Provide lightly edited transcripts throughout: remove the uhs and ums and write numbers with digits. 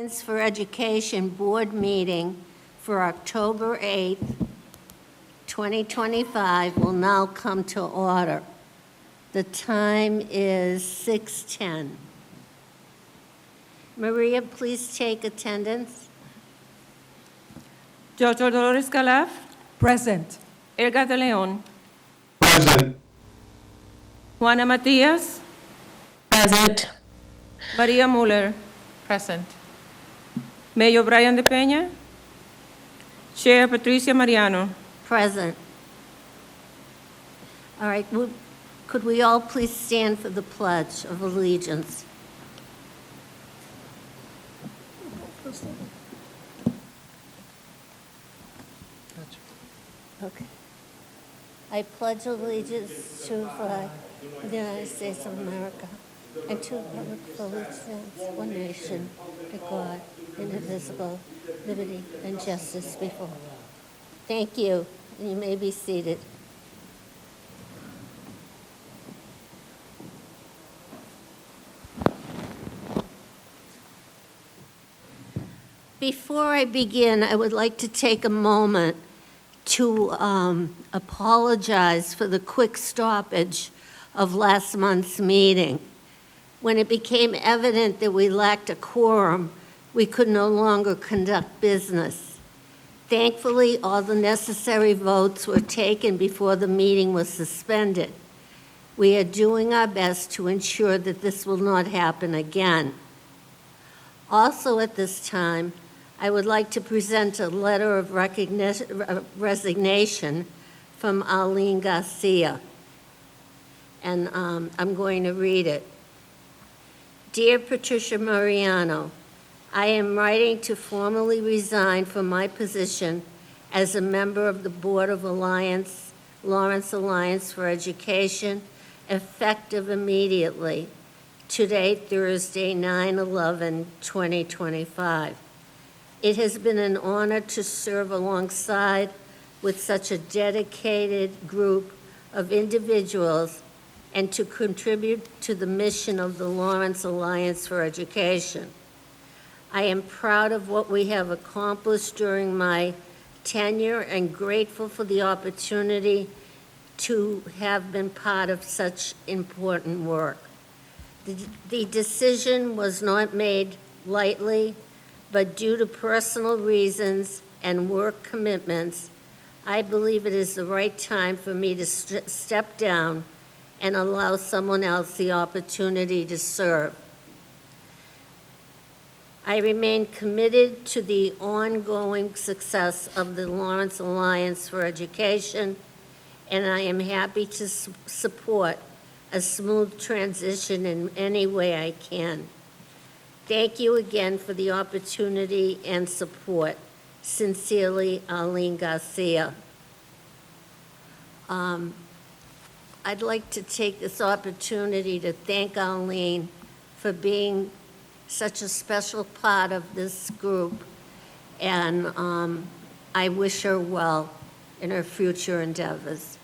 Alliance for Education Board meeting for October 8th, 2025 will now come to order. The time is 6:10. Maria, please take attendance. Jojo Dolores Calaf, Present. Elga de Leon, Present. Juana Matias, Present. Maria Muller, Present. Mayor Brian de Peña, Chair Patricia Mariano. Present. All right, could we all please stand for the Pledge of Allegiance? Okay. I pledge allegiance to the flag of the United States of America and to the republic for which it stands, one nation, under God, indivisible, liberty and justice before all. Thank you. You may be seated. Before I begin, I would like to take a moment to apologize for the quick stoppage of last month's meeting. When it became evident that we lacked a quorum, we could no longer conduct business. Thankfully, all the necessary votes were taken before the meeting was suspended. We are doing our best to ensure that this will not happen again. Also at this time, I would like to present a letter of resignation from Arlene Garcia, and I'm going to read it. Dear Patricia Mariano, I am writing to formally resign from my position as a member of the Board of Lawrence Alliance for Education, effective immediately, today, Thursday, 9/11/2025. It has been an honor to serve alongside with such a dedicated group of individuals and to contribute to the mission of the Lawrence Alliance for Education. I am proud of what we have accomplished during my tenure and grateful for the opportunity to have been part of such important work. The decision was not made lightly, but due to personal reasons and work commitments, I believe it is the right time for me to step down and allow someone else the opportunity to serve. I remain committed to the ongoing success of the Lawrence Alliance for Education, and I am happy to support a smooth transition in any way I can. Thank you again for the opportunity and support. Sincerely, Arlene Garcia. I'd like to take this opportunity to thank Arlene for being such a special part of this group, and I wish her well in her future endeavors.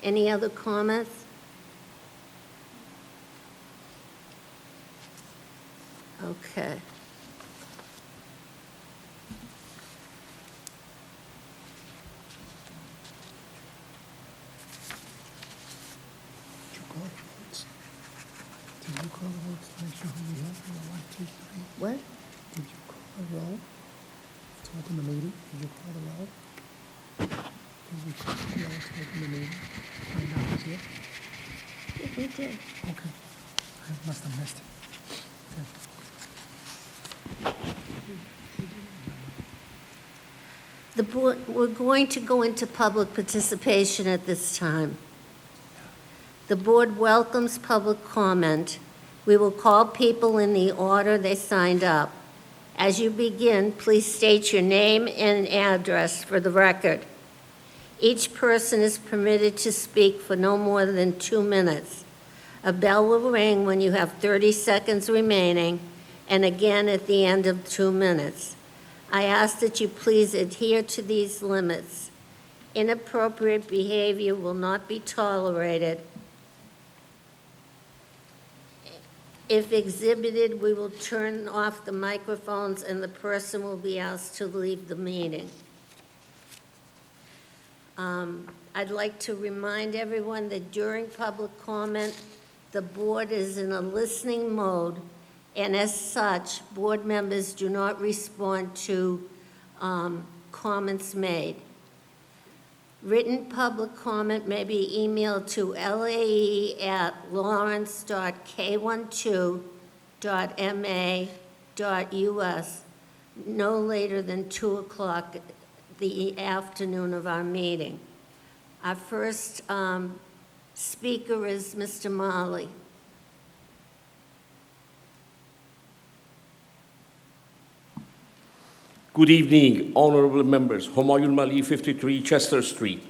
Any other comments? Okay. Did you call the votes to make sure who we have? 1, 2, 3. What? Did you call the roll to open the meeting? Did you call the roll? Did you call the roll to open the meeting? Find out who's here? We did. Okay. I must have missed it. Okay. The board, we're going to go into public participation at this time. The board welcomes public comment. We will call people in the order they signed up. As you begin, please state your name and address for the record. Each person is permitted to speak for no more than 2 minutes. A bell will ring when you have 30 seconds remaining, and again at the end of 2 minutes. I ask that you please adhere to these limits. Inappropriate behavior will not be tolerated. If exhibited, we will turn off the microphones and the person will be asked to leave the meeting. I'd like to remind everyone that during public comment, the board is in a listening mode, and as such, board members do not respond to comments made. Written public comment may be emailed to lae@lawrence.k12.ma.us no later than 2 o'clock the afternoon of our meeting. Our first speaker is Mr. Marley. Good evening, honorable members. Humayun Mali, 53 Chester Street.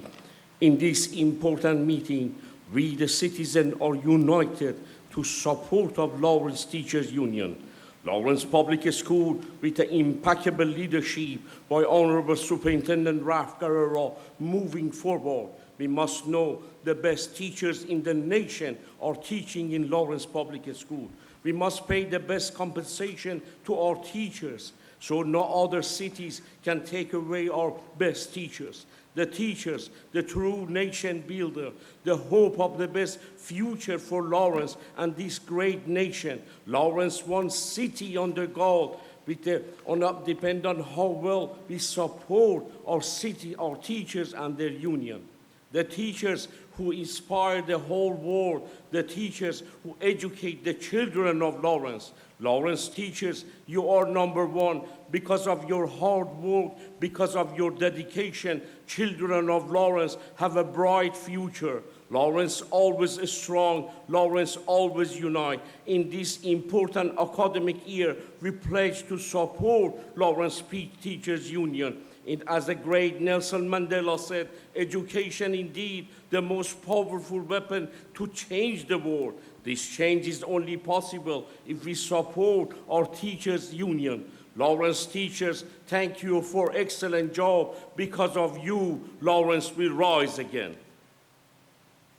In this important meeting, we, the citizens, are united to support of Lawrence Teachers Union. Lawrence Public School, with the impeccable leadership by Honorable Superintendent Ralph Guerrero, moving forward. We must know the best teachers in the nation are teaching in Lawrence Public School. We must pay the best compensation to our teachers, so no other cities can take away our best teachers. The teachers, the true nation builder, the hope of the best future for Lawrence and this great nation. Lawrence, one city under God, depend on how well we support our city, our teachers and their union. The teachers who inspire the whole world, the teachers who educate the children of Lawrence. Lawrence teachers, you are number one because of your hard work, because of your dedication. Children of Lawrence have a bright future. Lawrence always is strong. Lawrence always unite. In this important academic year, we pledge to support Lawrence Teachers Union. And as the great Nelson Mandela said, education indeed the most powerful weapon to change the world. This change is only possible if we support our teachers' union. Lawrence teachers, thank you for excellent job. Because of you, Lawrence will rise again.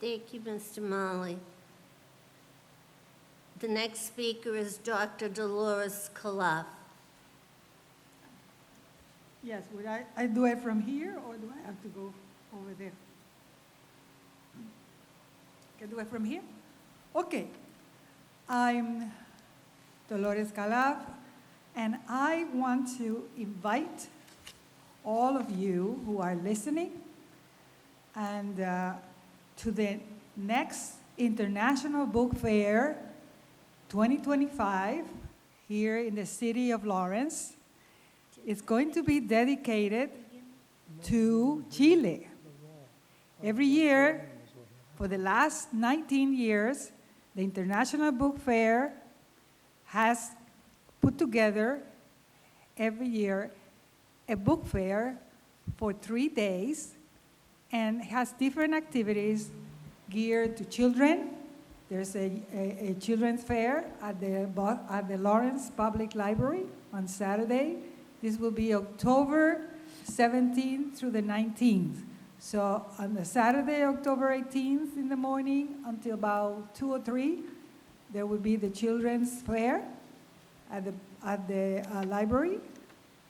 Thank you, Mr. Marley. The next speaker is Dr. Dolores Calaf. Yes, would I do it from here, or do I have to go over there? Can I do it from here? Okay. I'm Dolores Calaf, and I want to invite all of you who are listening and to the next International Book Fair 2025 here in the city of Lawrence. It's going to be dedicated to Chile. Every year, for the last 19 years, the International Book Fair has put together every year a book fair for 3 days and has different activities geared to children. There's a children's fair at the Lawrence Public Library on Saturday. This will be October 17th through the 19th. So on the Saturday, October 18th in the morning until about 2 or 3, there will be the children's fair at the library.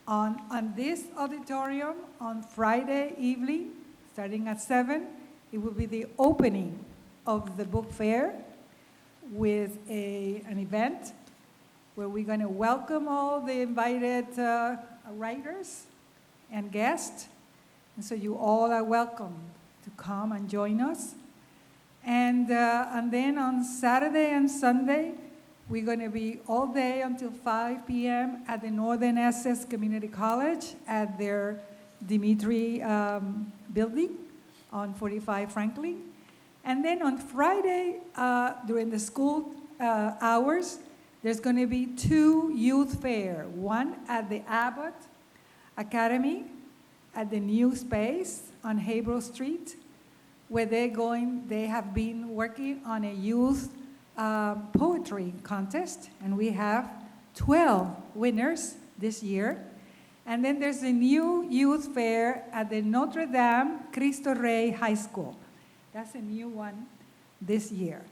On this auditorium on Friday evening, starting at 7, it will be the opening of the book fair with an event where we're going to welcome all the invited writers and guests. And so you all are welcome to come and join us. And then on Saturday and Sunday, we're going to be all day until 5 p.m. at the Northern Essex Community College at their Dimitri building on 45 Franklin. And then on Friday, during the school hours, there's going to be 2 youth fairs, one at the Abbott Academy at the new space on Haverhill Street, where they have been working on a youth poetry contest, and we have 12 winners this year. And then there's a new youth fair at the Notre Dame Cristo Rey High School. That's a new one this year.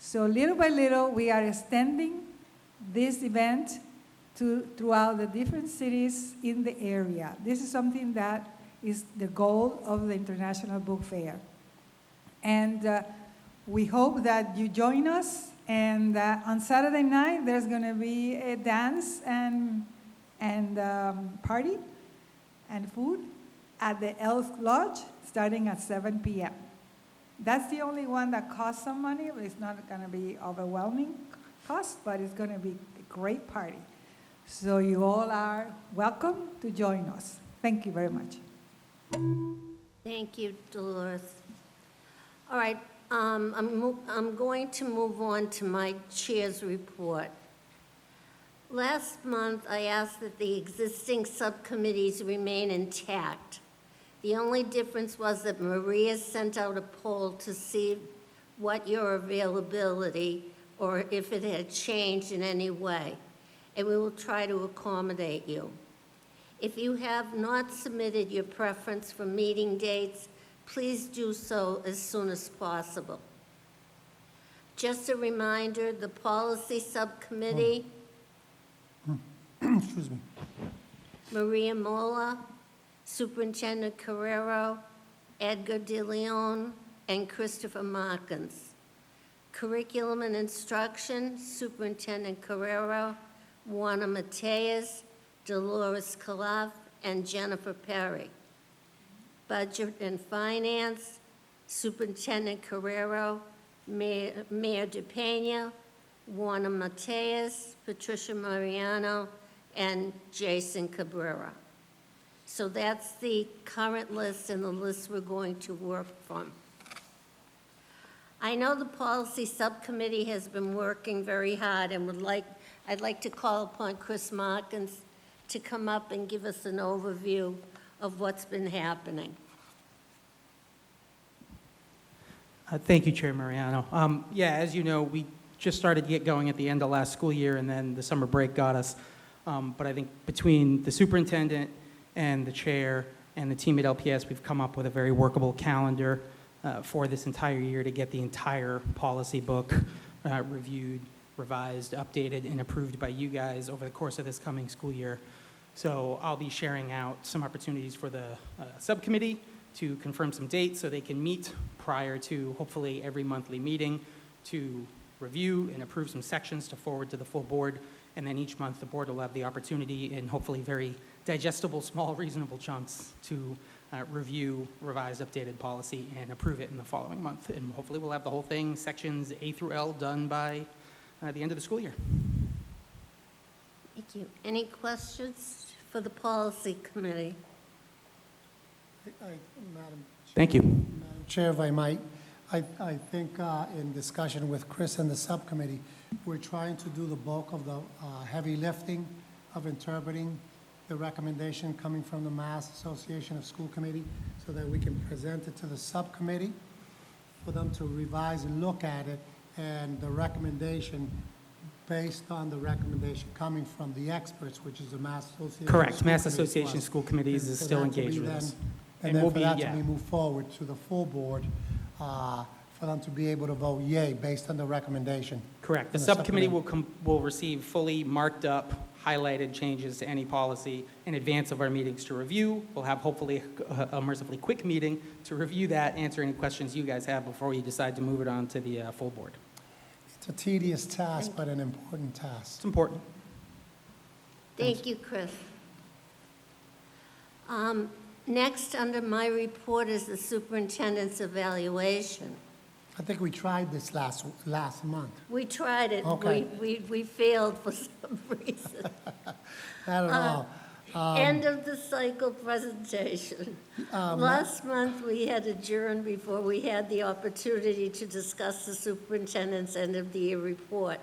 So little by little, we are extending this event throughout the different cities in the area. This is something that is the goal of the International Book Fair. And we hope that you join us. And on Saturday night, there's going to be a dance and party and food at the Elk Lodge starting at 7 p.m. That's the only one that costs some money. It's not going to be overwhelming cost, but it's going to be a great party. So you all are welcome to join us. Thank you very much. Thank you, Dolores. All right, I'm going to move on to my chair's report. Last month, I asked that the existing subcommittees remain intact. The only difference was that Maria sent out a poll to see what your availability or if it had changed in any way, and we will try to accommodate you. If you have not submitted your preference for meeting dates, please do so as soon as possible. Just a reminder, the policy subcommittee, Excuse me. Maria Mola, Superintendent Carrero, Edgar De Leon, and Christopher Markins. Curriculum and Instruction, Superintendent Carrero, Juana Mateas, Dolores Calaf, and Jennifer Perry. Budget and Finance, Superintendent Carrero, Mayor DePena, Juana Mateas, Patricia Mariano, and Jason Cabrera. So that's the current list and the list we're going to work from. I know the policy subcommittee has been working very hard and I'd like to call upon Chris Markins to come up and give us an overview of what's been happening. Thank you, Chair Mariano. Yeah, as you know, we just started to get going at the end of last school year, and then the summer break got us. But I think between the superintendent and the chair and the team at LPS, we've come up with a very workable calendar for this entire year to get the entire policy book reviewed, revised, updated, and approved by you guys over the course of this coming school year. So I'll be sharing out some opportunities for the subcommittee to confirm some dates so they can meet prior to hopefully every monthly meeting to review and approve some sections to forward to the full board. And then each month the board will have the opportunity in hopefully very digestible, small, reasonable chunks to review revised, updated policy and approve it in the following month. And hopefully we'll have the whole thing, sections A through L, done by the end of the school year. Thank you. Any questions for the policy committee? Madam Thank you. Chair, if I might, I think in discussion with Chris and the subcommittee, we're trying to do the bulk of the heavy lifting of interpreting the recommendation coming from the Mass Association of School Committee so that we can present it to the subcommittee for them to revise and look at it, and the recommendation based on the recommendation coming from the experts, which is the Mass Association. Correct. School Mass Committee Association plus. School Committees And is for still that to be engaged with then- us. And And then we'll for be, that yeah. to be moved forward to the full board, for them to be able to vote yay based on the recommendation. Correct. The And subcommittee will receive fully marked up, highlighted changes to any policy in advance of our meetings to review. We'll have hopefully a mercifully quick meeting to review that, answer any questions you guys have before you decide to move it on to the full board. It's a tedious task, but an important task. It's important. Thank you, Chris. Next, under my report is the superintendent's evaluation. I think we tried this last month. We tried it. Okay. We failed for some reason. I don't know. End of the cycle presentation. Last month, we had adjourned before we had the opportunity to discuss the superintendent's end of the year report,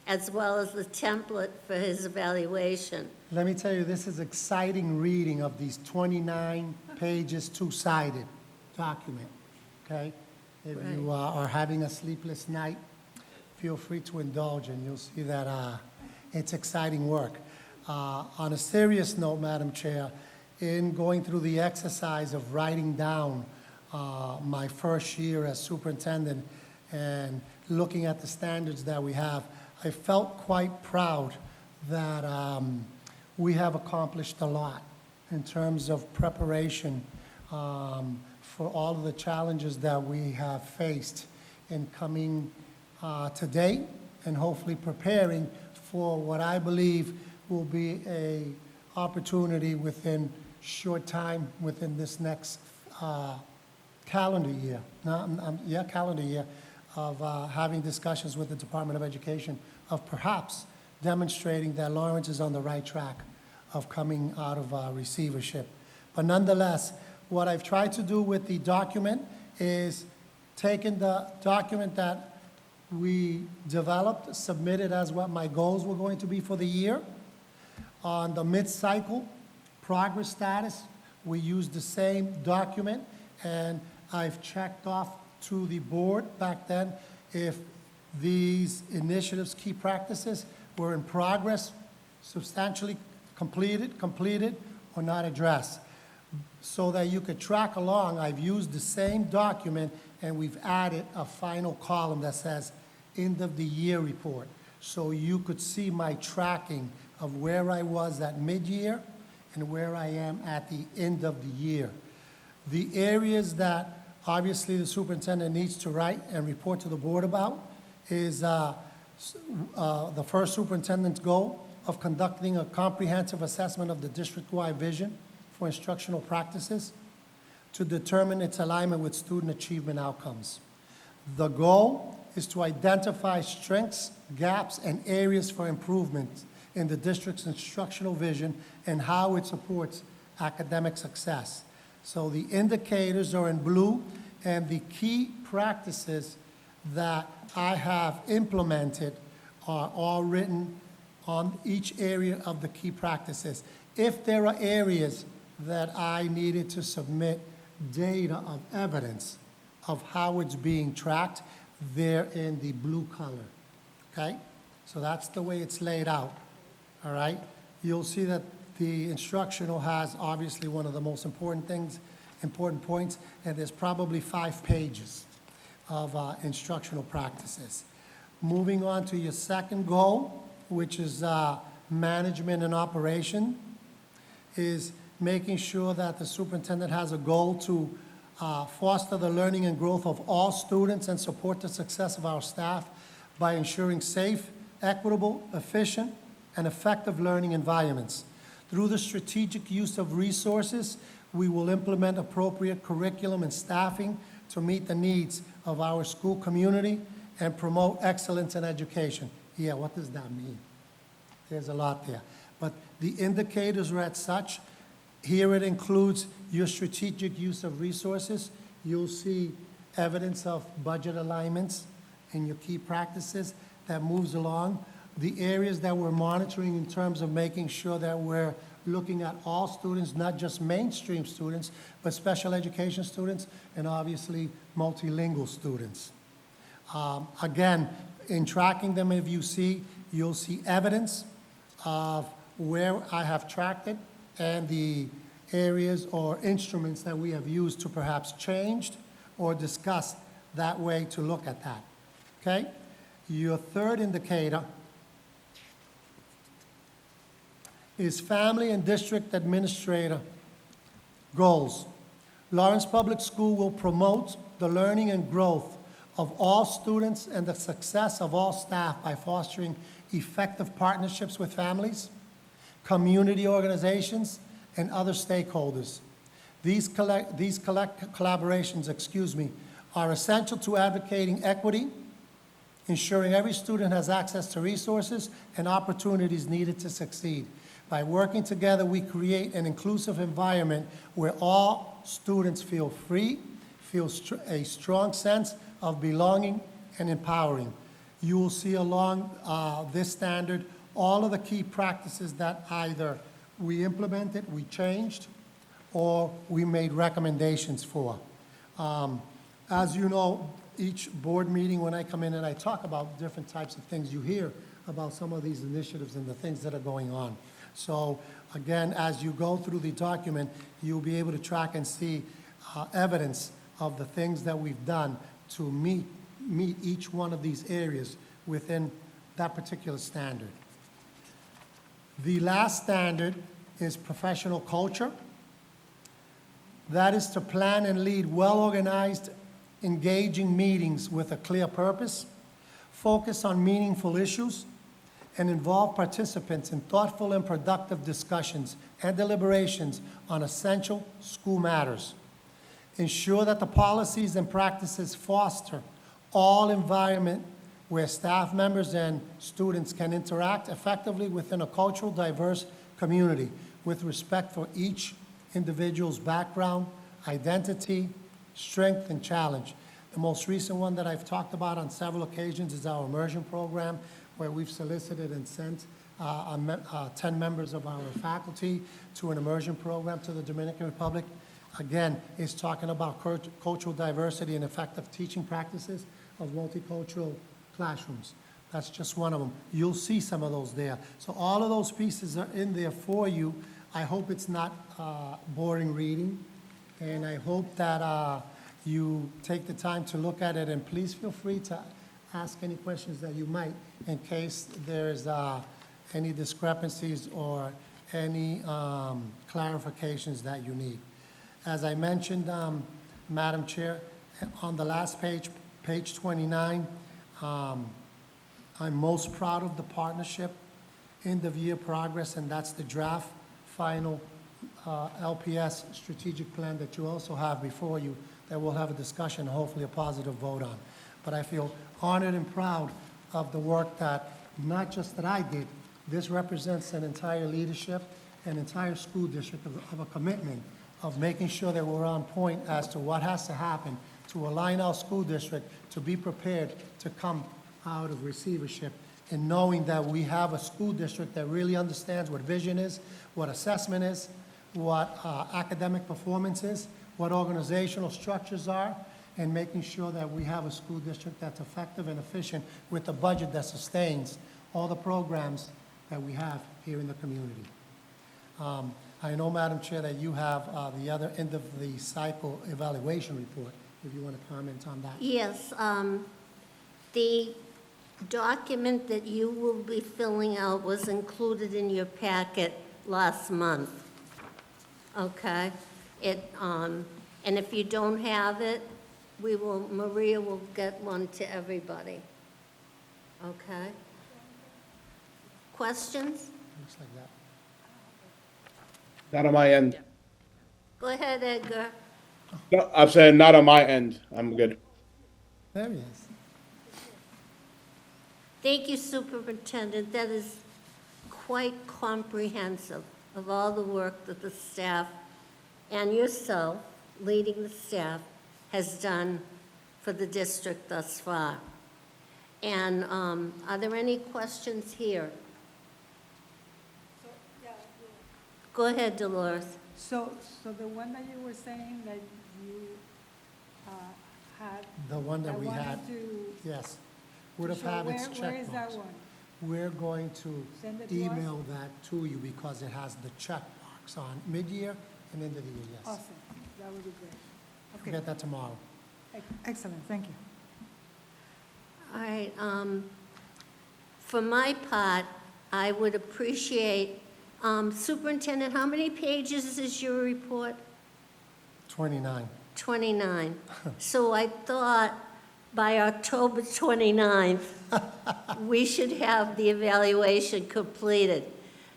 as well as the template for his evaluation. Let me tell you, this is exciting reading of these 29 pages, two-sided document, okay? If you are having a sleepless night, feel free to indulge, and you'll see that it's exciting work. On a serious note, Madam Chair, in going through the exercise of writing down my first year as superintendent and looking at the standards that we have, I felt quite proud that we have accomplished a lot in terms of preparation for all of the challenges that we have faced in coming today and hopefully preparing for what I believe will be a opportunity within short time, within this next calendar year, calendar year, of having discussions with the Department of Education of perhaps demonstrating that Lawrence is on the right track of coming out of receivership. But nonetheless, what I've tried to do with the document is taken the document that we developed, submitted as what my goals were going to be for the year. On the mid-cycle progress status, we used the same document, and I've checked off to the board back then if these initiatives, key practices, were in progress, substantially completed, or not addressed. So that you could track along, I've used the same document and we've added a final column that says end of the year report. So you could see my tracking of where I was at mid-year and where I am at the end of the year. The areas that obviously the superintendent needs to write and report to the board about is the first superintendent's goal of conducting a comprehensive assessment of the district-wide vision for instructional practices to determine its alignment with student achievement outcomes. The goal is to identify strengths, gaps, and areas for improvement in the district's instructional vision and how it supports academic success. So the indicators are in blue, and the key practices that I have implemented are all written on each area of the key practices. If there are areas that I needed to submit data of evidence of how it's being tracked, they're in the blue color, okay? So that's the way it's laid out, all right? You'll see that the instructional has obviously one of the most important points, and there's probably 5 pages of instructional practices. Moving on to your second goal, which is management and operation, is making sure that the superintendent has a goal to foster the learning and growth of all students and support the success of our staff by ensuring safe, equitable, efficient, and effective learning environments. Through the strategic use of resources, we will implement appropriate curriculum and staffing to meet the needs of our school community and promote excellence in education. Yeah, what does that mean? There's a lot there. But the indicators are as such. Here it includes your strategic use of resources. You'll see evidence of budget alignments in your key practices that moves along. The areas that we're monitoring in terms of making sure that we're looking at all students, not just mainstream students, but special education students, and obviously multilingual students. Again, in tracking them, if you see, you'll see evidence of where I have tracked it and the areas or instruments that we have used to perhaps changed or discussed that way to look at that, okay? Your third indicator is family and district administrator goals. Lawrence Public School will promote the learning and growth of all students and the success of all staff by fostering effective partnerships with families, community organizations, and other stakeholders. These collaborations, are essential to advocating equity, ensuring every student has access to resources and opportunities needed to succeed. By working together, we create an inclusive environment where all students feel free, feel a strong sense of belonging and empowering. You will see along this standard all of the key practices that either we implemented, we changed, or we made recommendations for. As you know, each board meeting when I come in and I talk about different types of things, you hear about some of these initiatives and the things that are going on. So again, as you go through the document, you'll be able to track and see evidence of the things that we've done to meet meet each one of these areas within that particular standard. The last standard is professional culture. That is to plan and lead well-organized, engaging meetings with a clear purpose, focus on meaningful issues, and involve participants in thoughtful and productive discussions and deliberations on essential school matters. Ensure that the policies and practices foster all environment where staff members and students can interact effectively within a cultural diverse community with respect for each individual's background, identity, strength, and challenge. The most recent one that I've talked about on several occasions is our immersion program, where we've solicited and sent 10 members of our faculty to an immersion program to the Dominican Republic. Again, it's talking about cultural diversity and effective teaching practices of multicultural classrooms. That's just one of them. You'll see some of those there. So all of those pieces are in there for you. I hope it's not boring reading, and I hope that you take the time to look at it, and please feel free to ask any questions that you might in case there's any discrepancies or any clarifications that you need. As I mentioned, Madam Chair, on the last page, page 29, I'm most proud of the partnership, end-of-year progress, and that's the draft final LPS strategic plan that you also have before you that we'll have a discussion, hopefully a positive vote on. But I feel honored and proud of the work that, not just that I did, this represents an entire leadership, an entire school district of a commitment of making sure that we're on point as to what has to happen to align our school district to be prepared to come out of receivership, and knowing that we have a school district that really understands what vision is, what assessment is, what academic performance is, what organizational structures are, and making sure that we have a school district that's effective and efficient with a budget that sustains all the programs that we have here in the community. I know, Madam Chair, that you have the other end of the cycle evaluation report, if you want to comment on that. Yes, the document that you will be filling out was included in your packet last month. Okay? And if you don't have it, Maria will get one to everybody. Okay? Questions? Looks like that. Not on my end. Go ahead, Edgar. No, I'm saying not on my end. I'm good. There he is. Thank you, Superintendent. That is quite comprehensive of all the work that the staff and yourself, leading the staff, has done for the district thus far. And are there any questions here? Go ahead, Dolores. So the one that you were saying that you had. The one that we wanted had, to yes, would have show, had its where is that checkbox. one? We're going to Send it to us? email that to you because it has the checkbox on mid-year and end of the year, yes. Awesome, that would be great. We'll Okay, get that tomorrow. excellent, thank you. All right, for my part, I would appreciate, Superintendent, how many pages is your report? 29. 29. So I thought by October 29th, we should have the evaluation completed.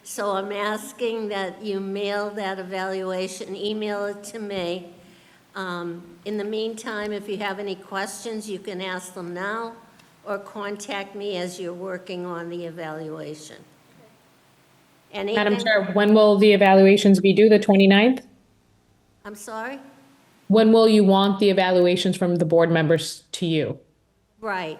So I'm asking that you mail that evaluation, email it to me. In the meantime, if you have any questions, you can ask them now or contact me as you're working on the evaluation. Madam Anything? Chair, when will the evaluations be due? The 29th? I'm sorry? When will you want the evaluations from the board members to you? Right.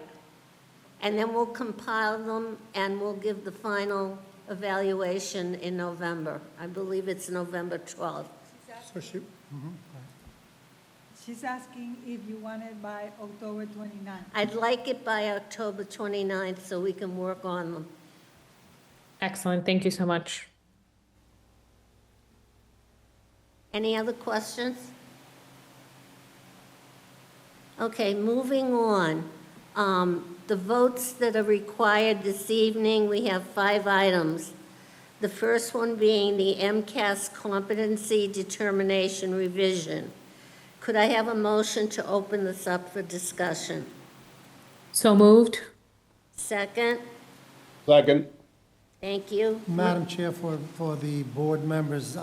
And then we'll compile them and we'll give the final evaluation in November. I believe it's November 12th. So she, She's asking if you want it by October 29th. I'd like it by October 29th so we can work on them. Excellent, thank you so much. Any other questions? Okay, moving on. The votes that are required this evening, we have 5 items. The first one being the MCAS competency determination revision. Could I have a motion to open this up for discussion? So moved. Second? Second. Thank you. Madam Chair, for the board members'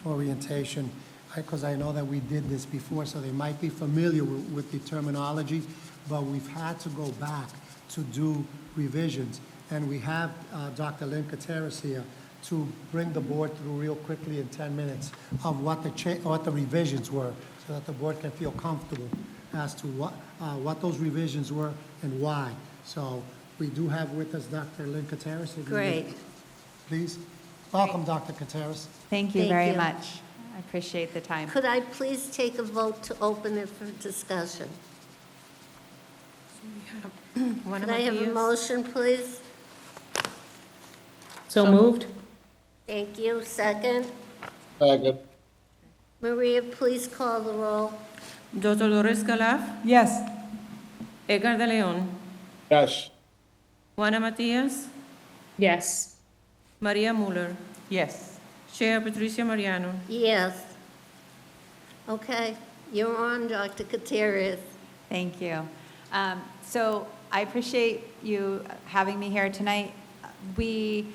orientation, because I know that we did this before, so they might be familiar with the terminology, but we've had to go back to do revisions. And we have Dr. Lynn Kateris here to bring the board through real quickly in 10 minutes of what the revisions were, so that the board can feel comfortable as to what those revisions were and why. So we do have with us Dr. Lynn Kateris. If you would, Great. please. Welcome, Dr. Kateris. Thank you Thank very you. much. I appreciate the time. Could I please take a vote to open it for discussion? Juana Could I have a Matias. motion, please? So moved. Thank you. Second? Second. Maria, please call the roll. Dr. Dolores Calaf, Yes. Edgar de Leon, Yes. Juana Matias, Yes. Maria Muller, Yes. Chair Patricia Mariano. Yes. Okay, you're on, Dr. Kateris. Thank you. So I appreciate you having me here tonight. We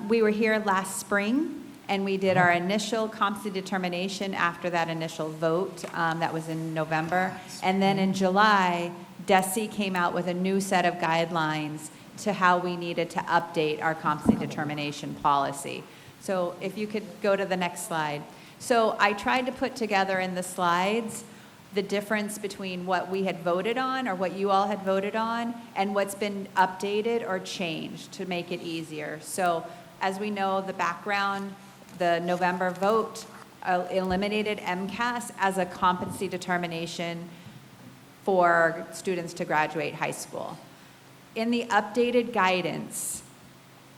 were here last spring, and we did our initial competency determination after that initial vote. That was in November. And then in July, DESE came out with a new set of guidelines to how we needed to update our competency determination policy. So if you could go to the next slide. So I tried to put together in the slides the difference between what we had voted on, or what you all had voted on, and what's been updated or changed to make it easier. So as we know, the background, the November vote eliminated MCAS as a competency determination for students to graduate high school. In the updated guidance,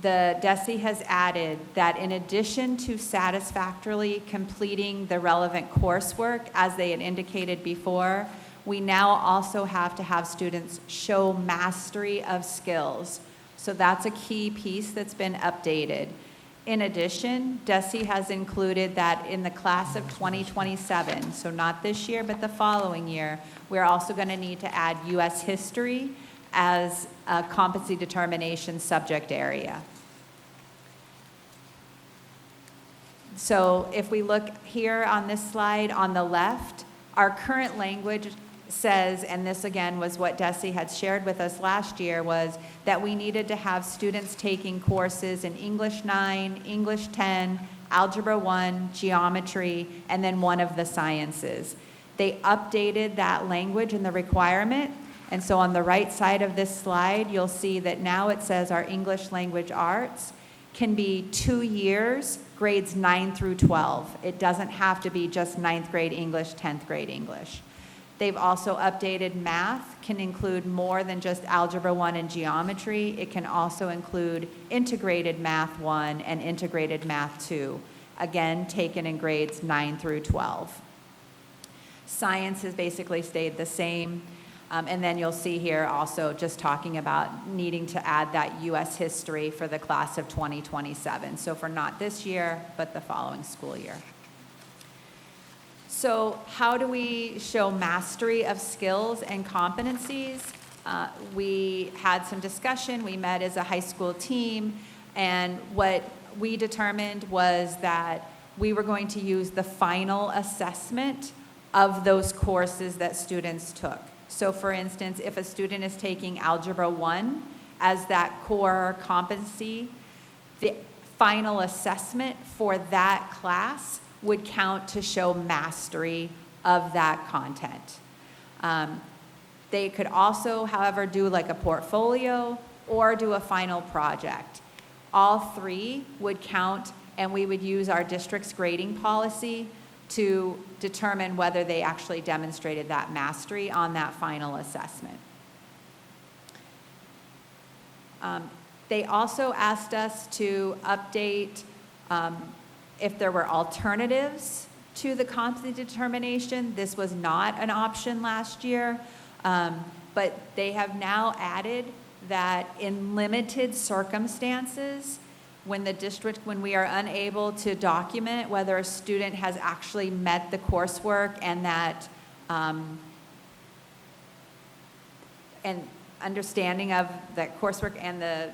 the DESE has added that in addition to satisfactorily completing the relevant coursework, as they had indicated before, we now also have to have students show mastery of skills. So that's a key piece that's been updated. In addition, DESE has included that in the class of 2027, so not this year, but the following year, we're also going to need to add U.S. history as a competency determination subject area. So if we look here on this slide on the left, our current language says, and this again was what DESE had shared with us last year, was that we needed to have students taking courses in English 9, English 10, Algebra 1, Geometry, and then one of the sciences. They updated that language in the requirement, and so on the right side of this slide, you'll see that now it says our English language arts can be 2 years, grades 9 through 12. It doesn't have to be just 9th grade English, 10th grade English. They've also updated math, can include more than just Algebra 1 and Geometry. It can also include Integrated Math 1 and Integrated Math 2, again, taken in grades 9 through 12. Science has basically stayed the same. And then you'll see here also just talking about needing to add that U.S. history for the class of 2027. So for not this year, but the following school year. So how do we show mastery of skills and competencies? We had some discussion. We met as a high school team. And what we determined was that we were going to use the final assessment of those courses that students took. So for instance, if a student is taking Algebra 1 as that core competency, the final assessment for that class would count to show mastery of that content. They could also, however, do like a portfolio or do a final project. All 3 would count, and we would use our district's grading policy to determine whether they actually demonstrated that mastery on that final assessment. They also asked us to update if there were alternatives to the competency determination. This was not an option last year. But they have now added that in limited circumstances, when we are unable to document whether a student has actually met the coursework and that, and understanding of that coursework and the,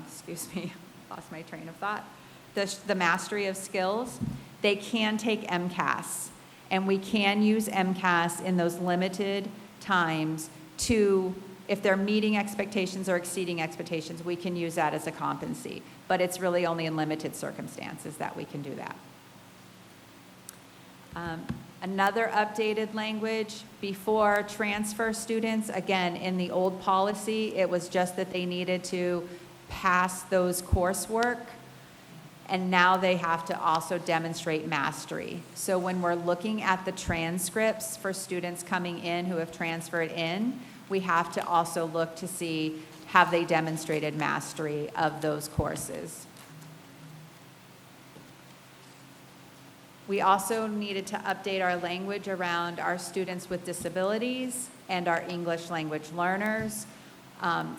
excuse me, lost my train of thought, the mastery of skills, they can take MCAS. And we can use MCAS in those limited times to, if they're meeting expectations or exceeding expectations, we can use that as a competency. But it's really only in limited circumstances that we can do that. Another updated language, before transfer students, again, in the old policy, it was just that they needed to pass those coursework, and now they have to also demonstrate mastery. So when we're looking at the transcripts for students coming in who have transferred in, we have to also look to see, have they demonstrated mastery of those courses? We also needed to update our language around our students with disabilities and our English language learners.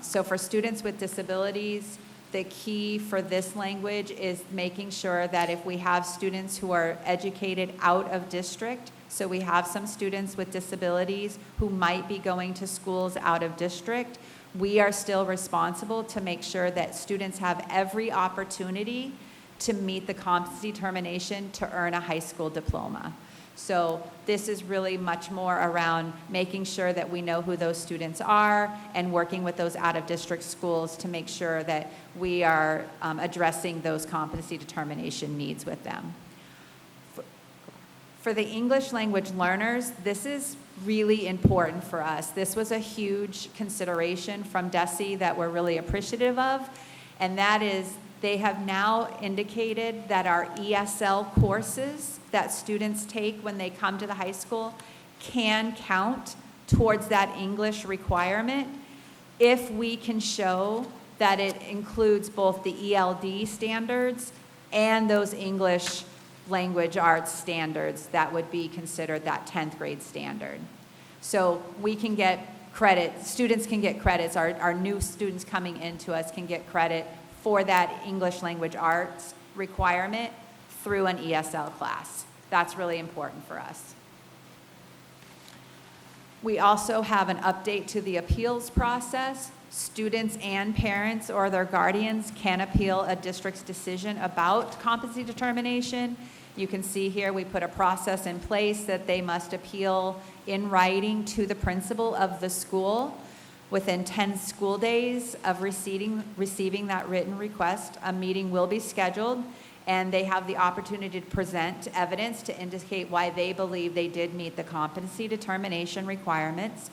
So for students with disabilities, the key for this language is making sure that if we have students who are educated out of district, so we have some students with disabilities who might be going to schools out of district, we are still responsible to make sure that students have every opportunity to meet the competency determination to earn a high school diploma. So this is really much more around making sure that we know who those students are and working with those out-of-district schools to make sure that we are addressing those competency determination needs with them. For the English language learners, this is really important for us. This was a huge consideration from DESE that we're really appreciative of, and that is they have now indicated that our ESL courses that students take when they come to the high school can count towards that English requirement if we can show that it includes both the ELD standards and those English language arts standards that would be considered that 10th grade standard. So we can get credit, students can get credits, our new students coming into us can get credit for that English language arts requirement through an ESL class. That's really important for us. We also have an update to the appeals process. Students and parents or their guardians can appeal a district's decision about competency determination. You can see here we put a process in place that they must appeal in writing to the principal of the school. Within 10 school days of receiving that written request, a meeting will be scheduled, and they have the opportunity to present evidence to indicate why they believe they did meet the competency determination requirements.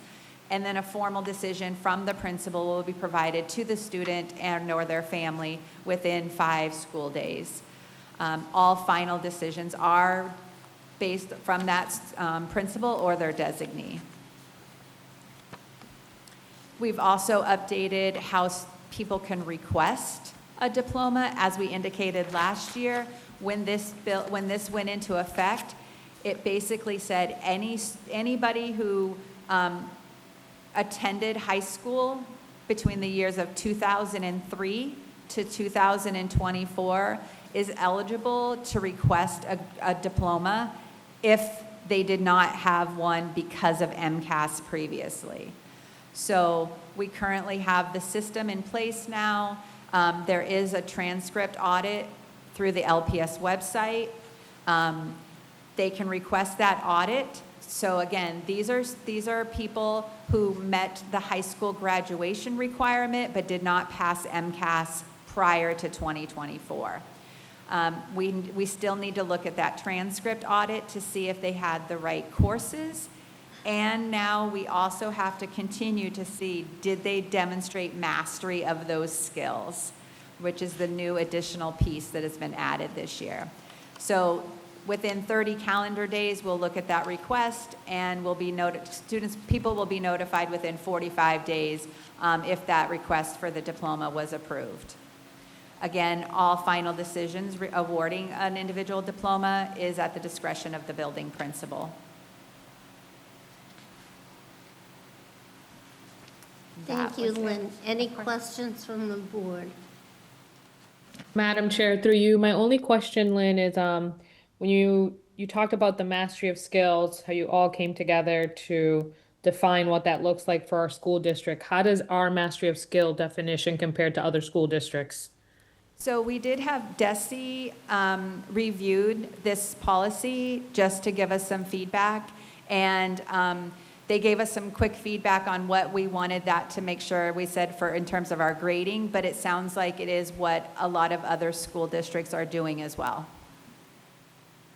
And then a formal decision from the principal will be provided to the student and or their family within 5 school days. All final decisions are based from that principal or their designee. We've also updated how people can request a diploma. As we indicated last year, when this went into effect, it basically said anybody who attended high school between the years of 2003 to 2024 is eligible to request a diploma if they did not have one because of MCAS previously. So we currently have the system in place now. There is a transcript audit through the LPS website. They can request that audit. So again, these are people who met the high school graduation requirement but did not pass MCAS prior to 2024. We still need to look at that transcript audit to see if they had the right courses. And now we also have to continue to see, did they demonstrate mastery of those skills, which is the new additional piece that has been added this year. So within 30 calendar days, we'll look at that request, and people will be notified within 45 days if that request for the diploma was approved. Again, all final decisions awarding an individual diploma is at the discretion of the building principal. that Thank you, was it. Lynn. Any questions from the board? Madam Chair, through you, my only question, Lynn, is when you talked about the mastery of skills, how you all came together to define what that looks like for our school district. How does our mastery of skill definition compare to other school districts? So we did have DESI reviewed this policy just to give us some feedback, and they gave us some quick feedback on what we wanted that to make sure we said for in terms of our grading, but it sounds like it is what a lot of other school districts are doing as well.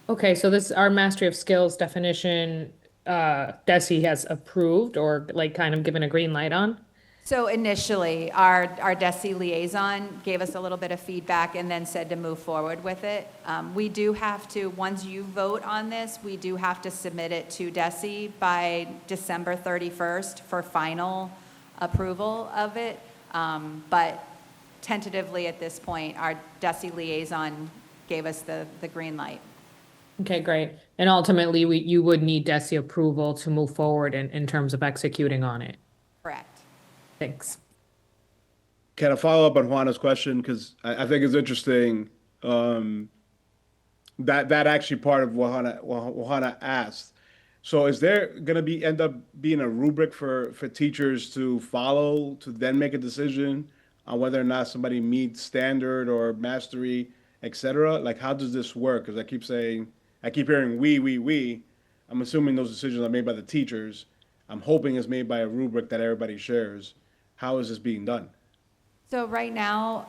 Okay, so this, our mastery of skills definition, DESI has approved or like kind of given a green light on? So initially, our DESI liaison gave us a little bit of feedback and then said to move forward with it. We do have to, once you vote on this, we do have to submit it to DESI by December 31st for final approval of it. But tentatively at this point, our DESI liaison gave us the green light. Okay, great. And ultimately, you would need DESI approval to move forward in terms of executing on it. Correct. Thanks. Can I follow up on Juana's question? Because I think it's interesting that actually part of what Juana asked. So is there going to end up being a rubric for teachers to follow to then make a decision on whether or not somebody meets standard or mastery, et cetera? Like, how does this work? Because I keep hearing we. I'm assuming those decisions are made by the teachers. I'm hoping it's made by a rubric that everybody shares. How is this being done? So right now,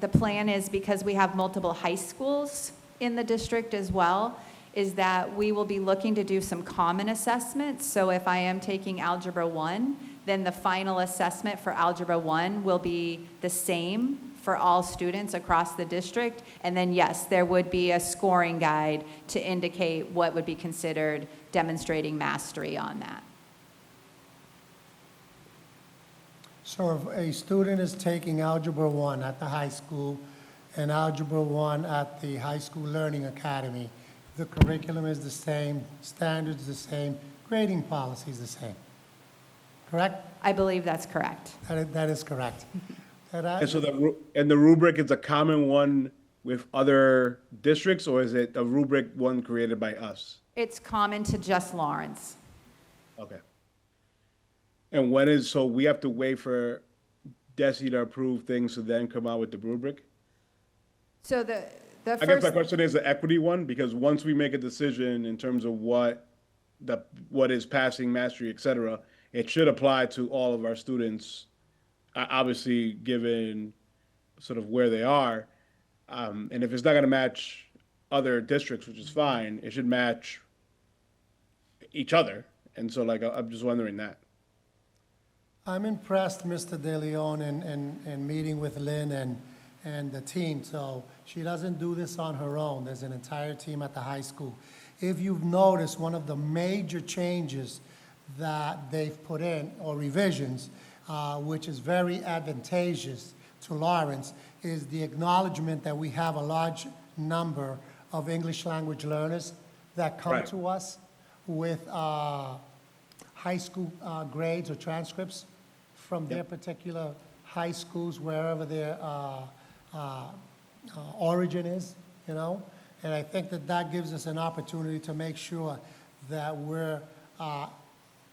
the plan is, because we have multiple high schools in the district as well, is that we will be looking to do some common assessments. So if I am taking Algebra 1, then the final assessment for Algebra 1 will be the same for all students across the district. And then yes, there would be a scoring guide to indicate what would be considered demonstrating mastery on that. So if a student is taking Algebra 1 at the high school and Algebra 1 at the High School Learning Academy, the curriculum is the same, standards the same, grading policy is the same, correct? I believe that's correct. That is correct. And so the rubric is a common one with other districts, or is it a rubric one created by us? It's common to just Lawrence. Okay. And so we have to wait for DESI to approve things to then come out with the rubric? So the I guess first, my question is the equity one, because once we make a decision in terms of what is passing, mastery, et cetera, it should apply to all of our students, obviously given sort of where they are. And if it's not going to match other districts, which is fine, it should match each other. And so, like, I'm just wondering that. I'm impressed, Mr. De Leon, in meeting with Lynn and the team. So she doesn't do this on her own. There's an entire team at the high school. If you've noticed, one of the major changes that they've put in, or revisions, which is very advantageous to Lawrence, is the acknowledgement that we have a large number of English language learners that come Right. to us with high school grades or transcripts from their particular high schools, wherever their origin is, you know? And I think that gives us an opportunity to make sure that we're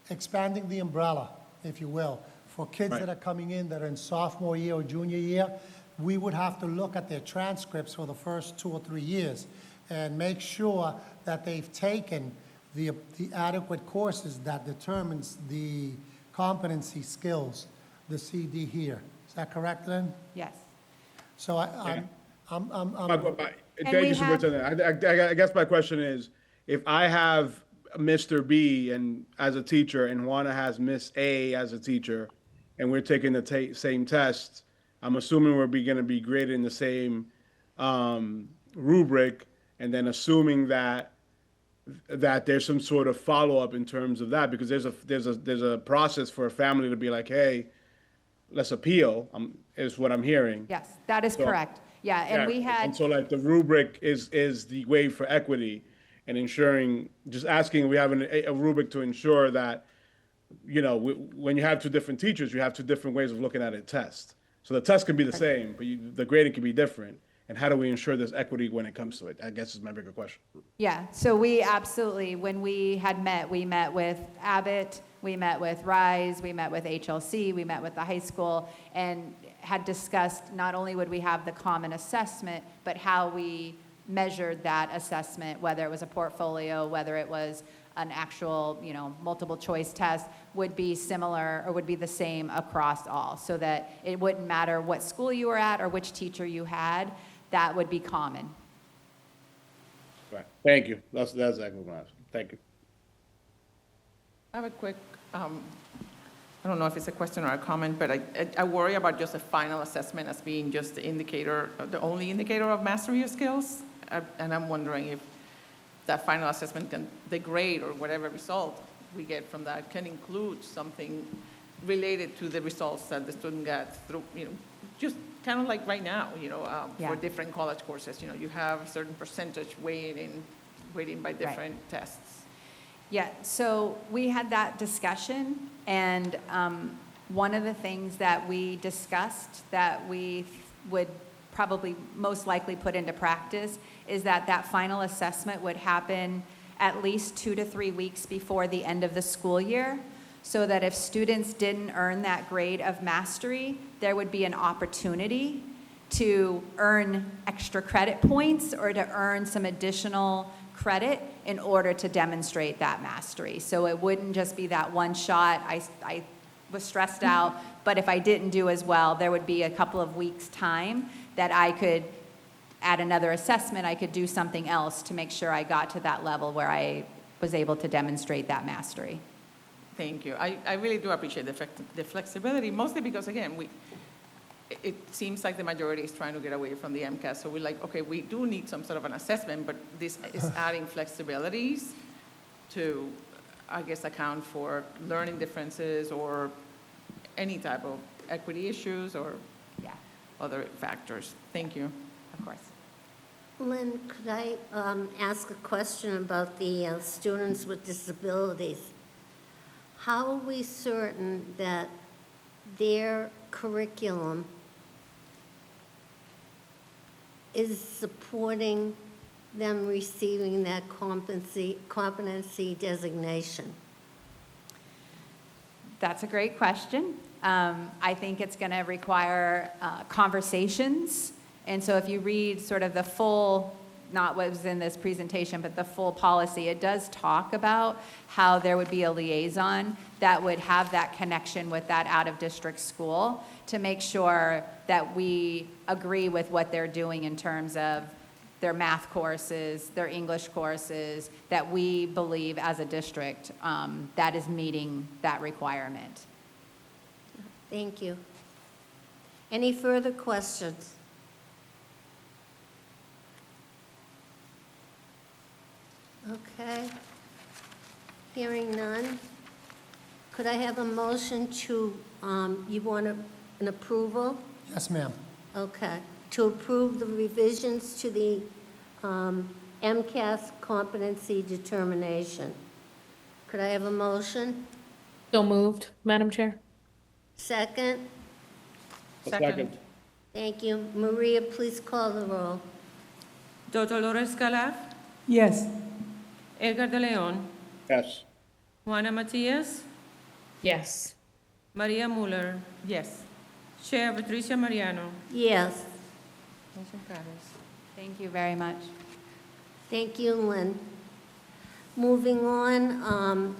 expanding the umbrella, if you will. For kids Right. that are coming in that are in sophomore year or junior year, we would have to look at their transcripts for the first 2 or 3 years and make sure that they've taken the adequate courses that determines the competency skills, the CD here. Is that correct, Lynn? yes. So I'm Thank you, Superintendent. I guess my question is, if I have Mr. B and as a teacher and Juana has Miss A as a teacher, and we're taking the same test, I'm assuming we're going to be graded in the same rubric, and then assuming that there's some sort of follow-up in terms of that, because there's a process for a family to be like, hey, let's appeal, is what I'm hearing. Yes, that is So- correct. Yeah, and we had. And so like the rubric is the way for equity and ensuring, just asking, we have a rubric to ensure that when you have two different teachers, you have two different ways of looking at a test. So the test can be the same, but the grading can be different. And how do we ensure there's equity when it comes to it? I guess is my bigger question. Yeah, so we absolutely, when we met with Abbott, we met with Rise, we met with HLC, we met with the high school, and had discussed not only would we have the common assessment, but how we measured that assessment, whether it was a portfolio, whether it was an actual, multiple choice test, would be similar or would be the same across all, so that it wouldn't matter what school you were at or which teacher you had, that would be common. Right. Thank you. That's exactly what I'm asking. Thank you. I have a quick, I don't know if it's a question or a comment, but I worry about just a final assessment as being just the indicator, the only indicator of mastery of skills. And I'm wondering if that final assessment the grade or whatever result we get from that can include something related to the results that the student got through, just kind of like right now, Yeah. for different college courses, you have a certain percentage weighted by different tests. Yeah, so we had that discussion, and one of the things that we discussed that we would probably most likely put into practice is that final assessment would happen at least 2 to 3 weeks before the end of the school year, so that if students didn't earn that grade of mastery, there would be an opportunity to earn extra credit points or to earn some additional credit in order to demonstrate that mastery. So it wouldn't just be that one shot, I was stressed out, but if I didn't do as well, there would be a couple of weeks' time that I could add another assessment, I could do something else to make sure I got to that level where I was able to demonstrate that mastery. Thank you. I really do appreciate the flexibility, mostly because, again, it seems like the majority is trying to get away from the MCAS. So we're like, okay, we do need some sort of an assessment, but this is adding flexibilities to, I guess, account for learning differences or any type of equity issues or Yeah, other factors. Thank you. of course. Lynn, could I ask a question about the students with disabilities? How are we certain that their curriculum is supporting them receiving that competency designation? That's a great question. I think it's going to require conversations. And so if you read sort of the full, not what was in this presentation, but the full policy, it does talk about how there would be a liaison that would have that connection with that out-of-district school to make sure that we agree with what they're doing in terms of their math courses, their English courses, that we believe as a district that is meeting that requirement. Thank you. Any further questions? Okay. Hearing none. Could I have a motion to, you want an approval? Yes, ma'am. Okay. To approve the revisions to the MCAS competency determination. Could I have a motion? So moved, Madam Chair. Second? Second. Thank you. Maria, please call the roll. Dr. Dolores Calaf, Yes. Edgar de Leon, Yes. Juana Matias, Yes. Maria Muller, Yes. Chair Patricia Mariano. Yes. Motion carries. Thank you very much. Thank you, Lynn. Moving on,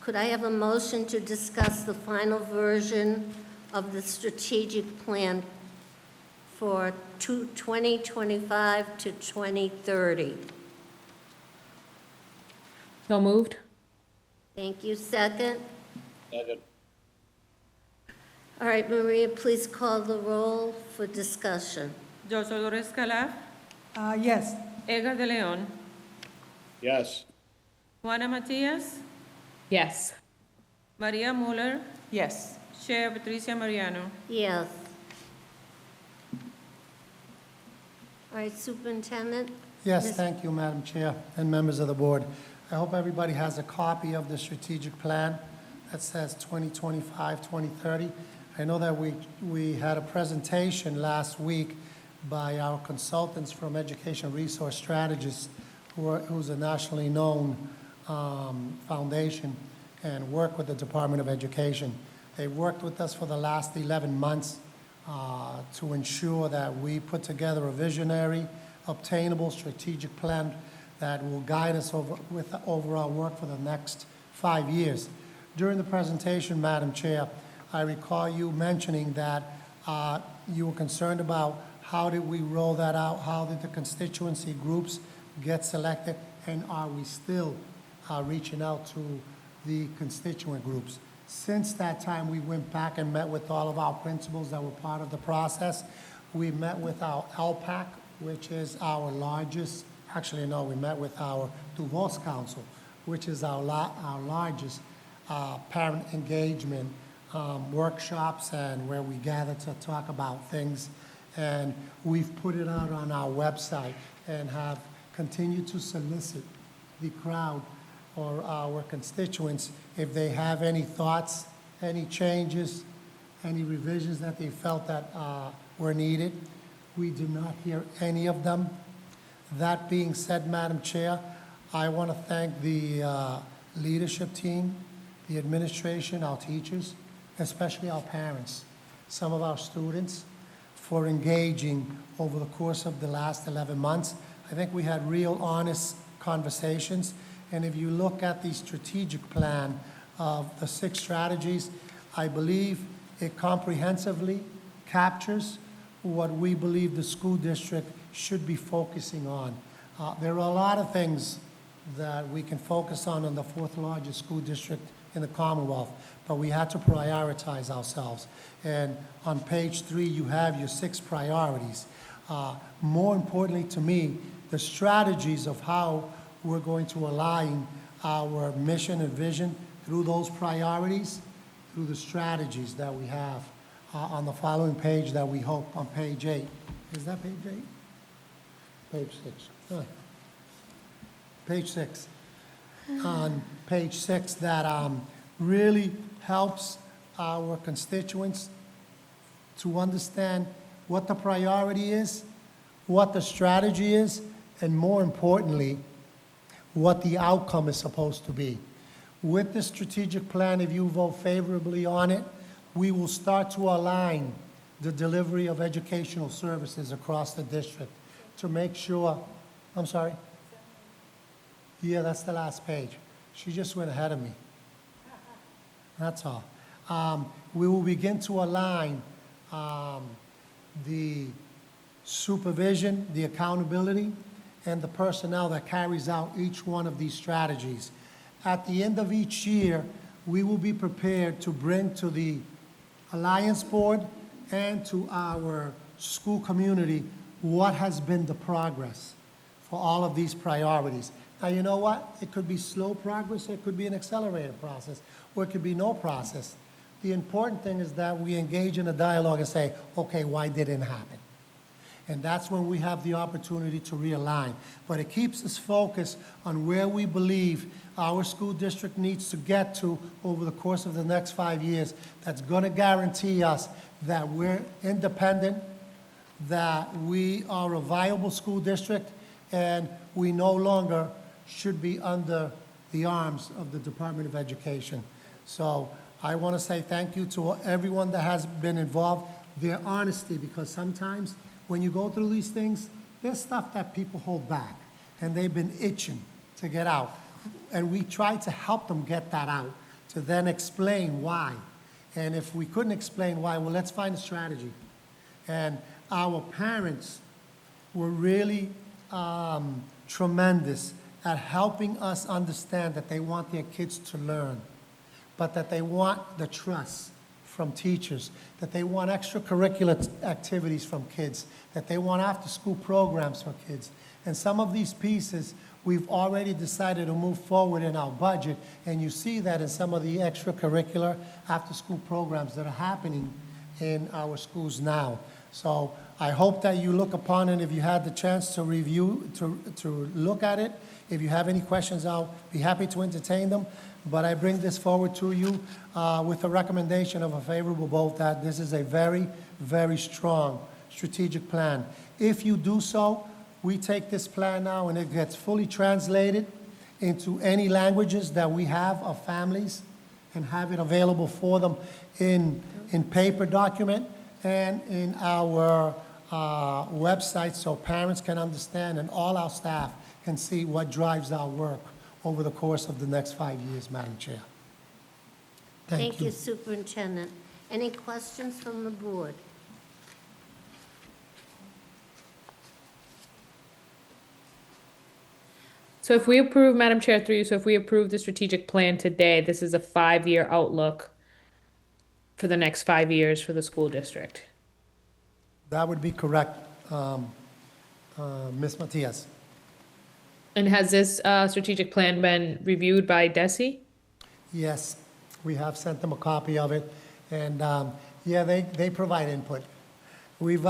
could I have a motion to discuss the final version of the strategic plan for 2025 to 2030? So moved. Thank you. Second? Second. All right, Maria, please call the roll for discussion. Dr. Dolores Calaf, Yes. Edgar de Leon, Yes. Juana Matias, Yes. Maria Muller, Yes. Chair Patricia Mariano. Yes. All right, Superintendent? Yes, Yes. thank you, Madam Chair and members of the board. I hope everybody has a copy of the strategic plan that says 2025, 2030. I know that we had a presentation last week by our consultants from Education Resource Strategists, who's a nationally known foundation and work with the Department of Education. They worked with us for the last 11 months to ensure that we put together a visionary, obtainable strategic plan that will guide us with the overall work for the next 5 years. During the presentation, Madam Chair, I recall you mentioning that you were concerned about how did we roll that out, how did the constituency groups get selected, and are we still reaching out to the constituent groups? Since that time, we went back and met with all of our principals that were part of the process. We met with our LPAC, which is our largest, actually, no, we met with our Divorce Council, which is our largest parent engagement workshops and where we gather to talk about things. And we've put it out on our website and have continued to solicit the crowd or our constituents if they have any thoughts, any changes, any revisions that they felt that were needed. We did not hear any of them. That being said, Madam Chair, I want to thank the leadership team, the administration, our teachers, especially our parents, some of our students, for engaging over the course of the last 11 months. I think we had real honest conversations. And if you look at the strategic plan of the 6 strategies, I believe it comprehensively captures what we believe the school district should be focusing on. There are a lot of things that we can focus on the 4th largest school district in the Commonwealth, but we had to prioritize ourselves. And on page 3, you have your 6 priorities. More importantly to me, the strategies of how we're going to align our mission and vision through those priorities, through the strategies that we have on the following page that we hope on page 8. Is that page 8? Page 6. Huh. Page 6. On page 6 that really helps our constituents to understand what the priority is, what the strategy is, and more importantly, what the outcome is supposed to be. With the strategic plan, if you vote favorably on it, we will start to align the delivery of educational services across the district to make sure, I'm sorry? Yeah, that's the last page. She just went ahead of me. That's all. We will begin to align the supervision, the accountability, and the personnel that carries out each one of these strategies. At the end of each year, we will be prepared to bring to the Alliance Board and to our school community what has been the progress for all of these priorities. Now, you know what? It could be slow progress, it could be an accelerated process, or it could be no process. The important thing is that we engage in a dialogue and say, okay, why didn't it happen? And that's when we have the opportunity to realign. But it keeps us focused on where we believe our school district needs to get to over the course of the next 5 years. That's going to guarantee us that we're independent, that we are a viable school district, and we no longer should be under the arms of the Department of Education. So I want to say thank you to everyone that has been involved, their honesty, because sometimes when you go through these things, there's stuff that people hold back, and they've been itching to get out. And we try to help them get that out, to then explain why. And if we couldn't explain why, well, let's find a strategy. And our parents were really tremendous at helping us understand that they want their kids to learn, but that they want the trust from teachers, that they want extracurricular activities from kids, that they want after-school programs for kids. And some of these pieces, we've already decided to move forward in our budget, and you see that in some of the extracurricular after-school programs that are happening in our schools now. So I hope that you look upon it, if you had the chance to review, to look at it. If you have any questions, I'll be happy to entertain them. But I bring this forward to you with a recommendation of a favorable vote that this is a very, very strong strategic plan. If you do so, we take this plan now and it gets fully translated into any languages that we have of families and have it available for them in paper document and in our website so parents can understand and all our staff can see what drives our work over the course of the next 5 years, Madam Chair. Thank you, Superintendent. Any questions from the board? So if we approve, Madam Chair, through you, so if we approve the strategic plan today, this is a 5-year outlook for the next 5 years for the school district. That would be correct, Ms. Matias. And has this strategic plan been reviewed by DESI? Yes, we have sent them a copy of it, and yeah, they provide input. We've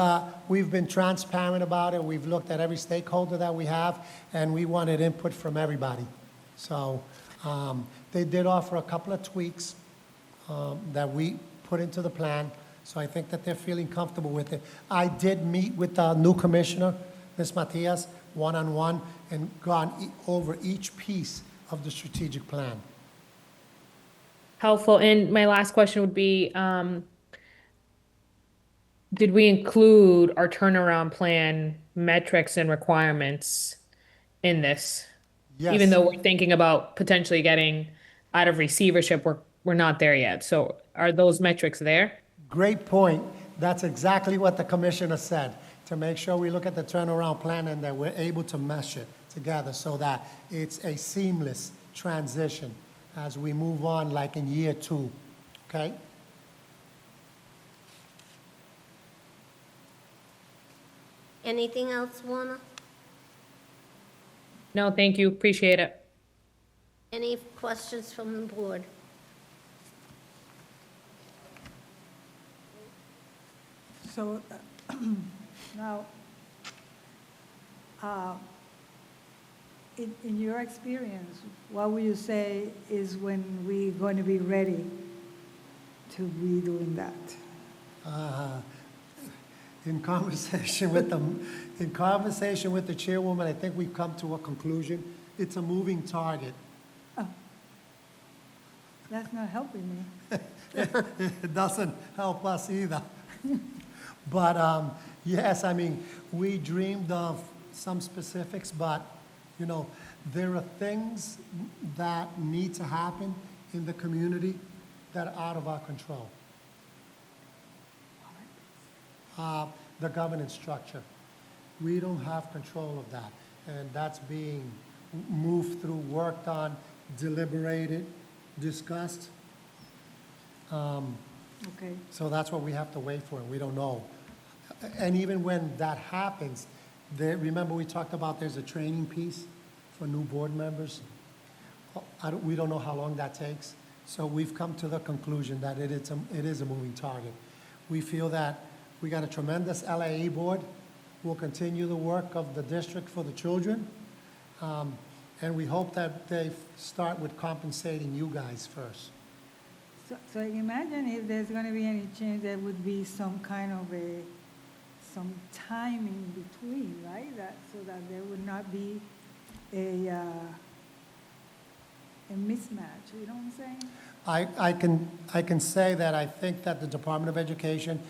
been transparent about it. We've looked at every stakeholder that we have, and we wanted input from everybody. So they did offer a couple of tweaks that we put into the plan, so I think that they're feeling comfortable with it. I did meet with the new commissioner, Ms. Matias, one-on-one, and gone over each piece of the strategic plan. Helpful. And my last question would be, did we include our turnaround plan metrics and requirements in this? Yes. Even though we're thinking about potentially getting out of receivership, we're not there yet. So are those metrics there? Great point. That's exactly what the commissioner said, to make sure we look at the turnaround plan and that we're able to mesh it together so that it's a seamless transition as we move on, like in year 2, okay? Anything else, Warner? No, thank you. Appreciate it. Any questions from the board? So now, in your experience, what would you say is when we're going to be ready to be doing that? In conversation with the chairwoman, I think we've come to a conclusion. It's a moving target. That's not helping me. It doesn't help us either. But yes, I mean, we dreamed of some specifics, but, you know, there are things that need to happen in the community that are out of our control. The governance structure. We don't have control of that. And that's being moved through, worked on, deliberated, discussed. Okay. So that's what we have to wait for. We don't know. And even when that happens, remember we talked about there's a training piece for new board members? We don't know how long that takes. So we've come to the conclusion that it is a moving target. We feel that we got a tremendous LAE board. We'll continue the work of the district for the children. And we hope that they start with compensating you guys first. So imagine if there's going to be any change, there would be some kind of some time in between, right? So that there would not be a mismatch, you know what I'm saying? I can say that I think that the Department of Education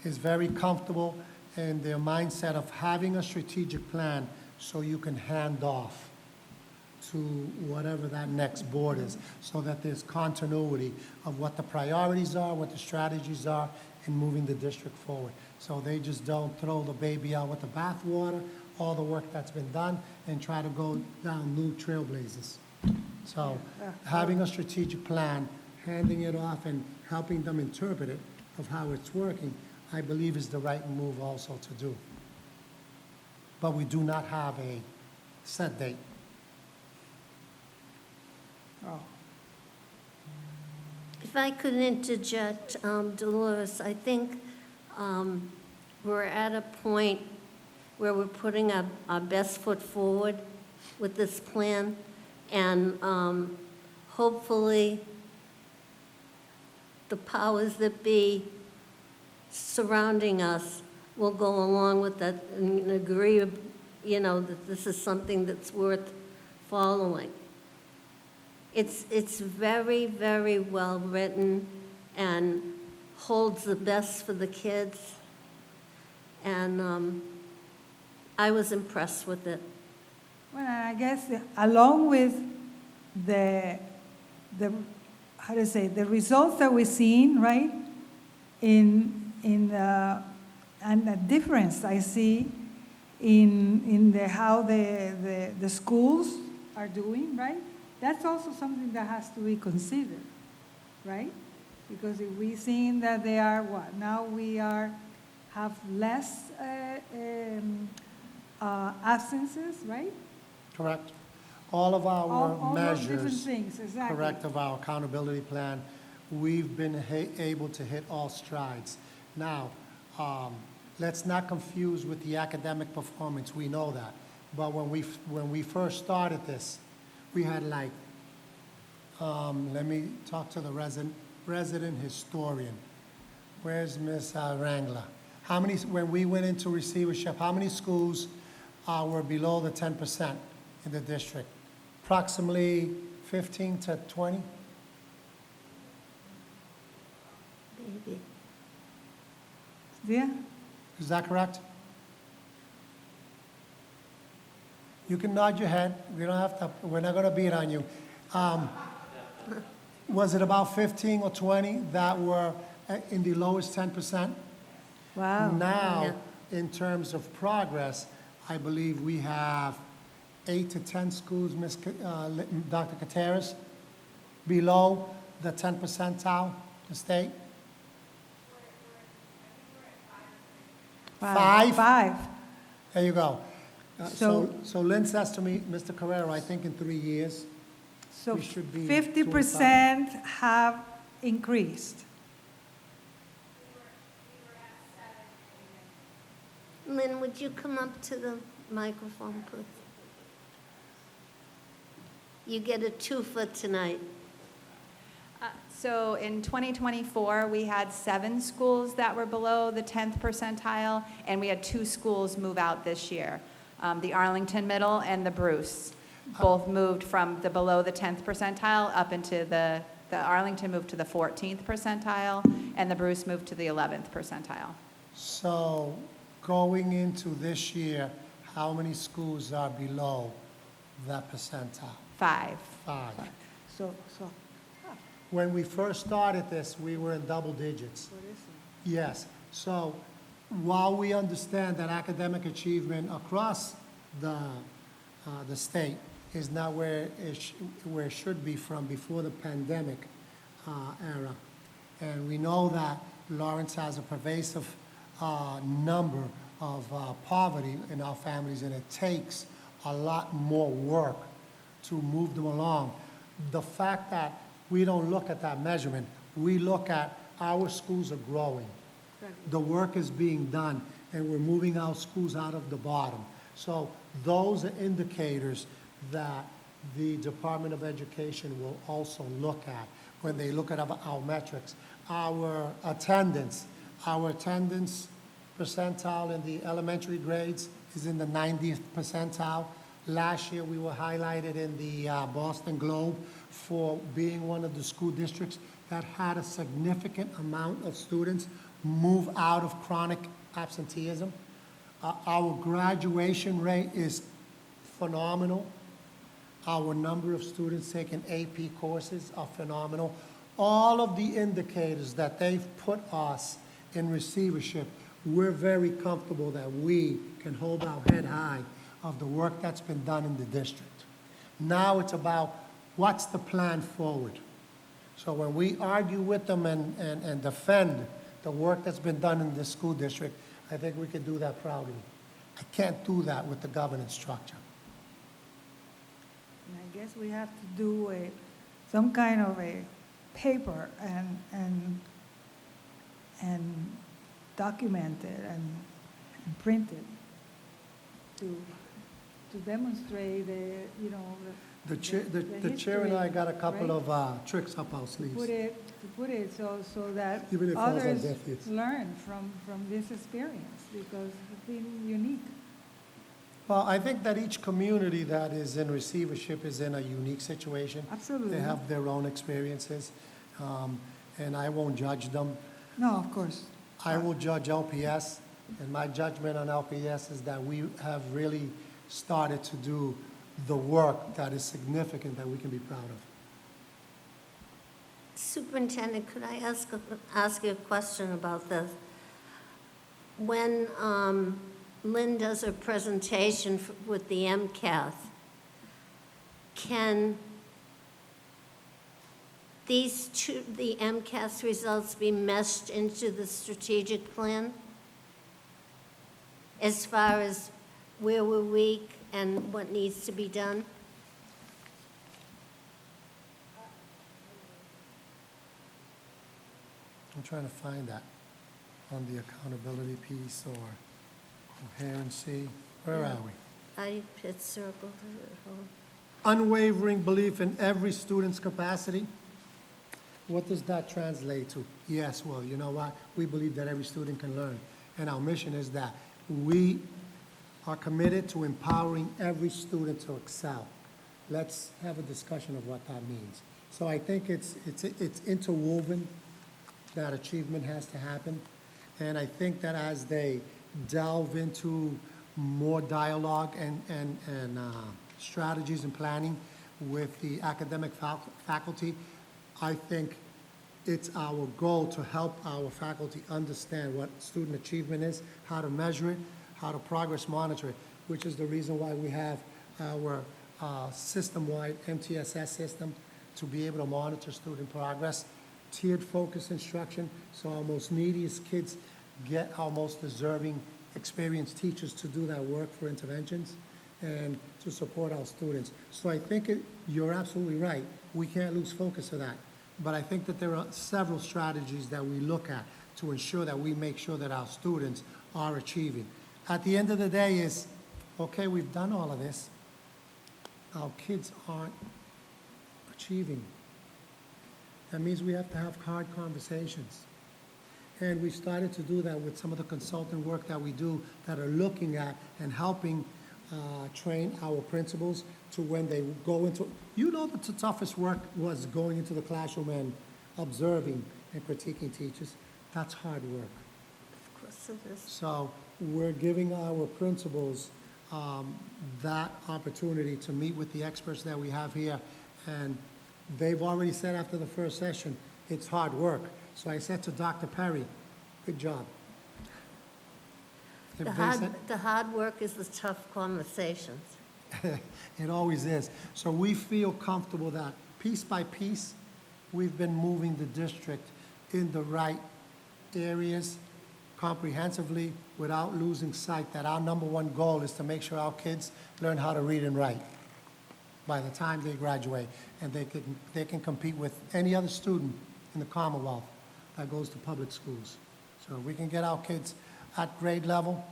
is very comfortable in their mindset of having a strategic plan so you can hand off to whatever that next board is, so that there's continuity of what the priorities are, what the strategies are in moving the district forward. So they just don't throw the baby out with the bathwater, all the work that's been done, and try to go down new trailblazers. So having a strategic plan, handing it off and helping them interpret it of how it's working, I believe is the right move also to do. But we do not have a set date. Oh, If I could interject, Dolores, I think we're at a point where we're putting our best foot forward with this plan, and hopefully the powers that be surrounding us will go along with that and agree, that this is something that's worth following. It's very, very well written and holds the best for the kids. And I was impressed with it. Well, I guess along with the the results that we're seeing, right? And the difference I see in how the schools are doing, right? That's also something that has to be considered, right? Because if we seen that they are now we have less absences, right? Correct. All of our All those different measures, things, exactly. correct, of our accountability plan, we've been able to hit all strides. Now, let's not confuse with the academic performance, we know that. But when we first started this, we had let me talk to the resident historian. Where's Ms. Wrangler? When we went into receivership, how many schools were below the 10% in the district? Approximately 15 to 20? Maybe. Yeah? Is that correct? You can nod your head. We don't have to, we're not going to beat on you. Was it about 15 or 20 that were in the lowest 10%? Wow. Now, in terms of progress, I believe we have 8 to 10 schools, Dr. Kateris, below the 10 percentile, the state? Five? Five. There you go. So- So Lynn says to me, Mr. Carrero, I think in 3 years, So we should be 50% have increased. Lynn, would you come up to the microphone, please? You get a 2 for tonight. So in 2024, we had 7 schools that were below the 10th percentile, and we had 2 schools move out this year. The Arlington Middle and the Bruce both moved from the below the 10th percentile up into the Arlington moved to the 14th percentile, and the Bruce moved to the 11th percentile. So going into this year, how many schools are below that percentile? 5. 5. So, When we first started this, we were in double digits. Yes. So while we understand that academic achievement across the state is not where it should be from before the pandemic era, and we know that Lawrence has a pervasive number of poverty in our families, and it takes a lot more work to move them along. The fact that we don't look at that measurement, we look at our schools are growing. The work is being done, and we're moving our schools out of the bottom. So those are indicators that the Department of Education will also look at when they look at our metrics. Our attendance percentile in the elementary grades is in the 90th percentile. Last year, we were highlighted in the Boston Globe for being one of the school districts that had a significant amount of students move out of chronic absenteeism. Our graduation rate is phenomenal. Our number of students taking AP courses are phenomenal. All of the indicators that they've put us in receivership, we're very comfortable that we can hold our head high of the work that's been done in the district. Now it's about what's the plan forward. So when we argue with them and defend the work that's been done in this school district, I think we could do that proudly. I can't do that with the governance structure. and I guess we have to do some kind of a paper and document it and printed to demonstrate the, you know, The chair, the the chair and I history, got a couple right? of tricks up our sleeves. to put it so that Even if it falls on others deaf ears. learn from this experience, because it's been unique. Well, I think that each community that is in receivership is in a unique situation. Absolutely. They have their own experiences, and I won't judge them. No, of course. I will judge LPS, and my judgment on LPS is that we have really started to do the work that is significant that we can be proud of. Superintendent, could I ask you a question about this? When Lynn does her presentation with the MCAS, can the MCAS results be meshed into the strategic plan? As far as where we're weak and what needs to be done? I'm trying to find that on the accountability piece or coherency. Where are we? I had circled it at home. Unwavering belief in every student's capacity. What does that translate to? Yes, well, you know what? We believe that every student can learn. And our mission is that we are committed to empowering every student to excel. Let's have a discussion of what that means. So I think it's interwoven, that achievement has to happen. And I think that as they delve into more dialogue and strategies and planning with the academic faculty, I think it's our goal to help our faculty understand what student achievement is, how to measure it, how to progress monitor it, which is the reason why we have our system-wide MTSS system to be able to monitor student progress, tiered focus instruction, so our most neediest kids get our most deserving experienced teachers to do that work for interventions and to support our students. So I think you're absolutely right. We can't lose focus of that. But I think that there are several strategies that we look at to ensure that we make sure that our students are achieving. At the end of the day is, okay, we've done all of this. Our kids aren't achieving. That means we have to have hard conversations. And we started to do that with some of the consultant work that we do that are looking at and helping train our principals to when they go into, you know that the toughest work was going into the classroom and observing and critiquing teachers. That's hard work. Of course it is. So we're giving our principals that opportunity to meet with the experts that we have here. And they've already said after the first session, it's hard work. So I said to Dr. Perry, good job. If they said- The hard work is the tough conversations. It always is. So we feel comfortable that piece by piece, we've been moving the district in the right areas comprehensively without losing sight that our number one goal is to make sure our kids learn how to read and write by the time they graduate, and they can compete with any other student in the Commonwealth that goes to public schools. So if we can get our kids at grade level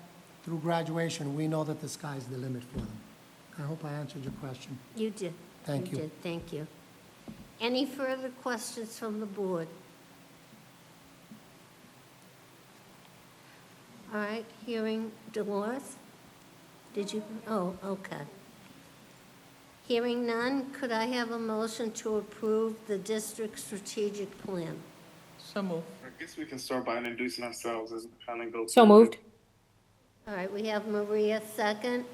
through graduation, we know that the sky's the limit for them. I hope I answered your question. You did. Thank you. Did. Thank you. Any further questions from the board? All right, hearing Dolores? Did you? Oh, okay. Hearing none, could I have a motion to approve the district strategic plan? So moved. I guess we can start by introducing ourselves and kind of go. So through it. moved. All right, we have Maria second.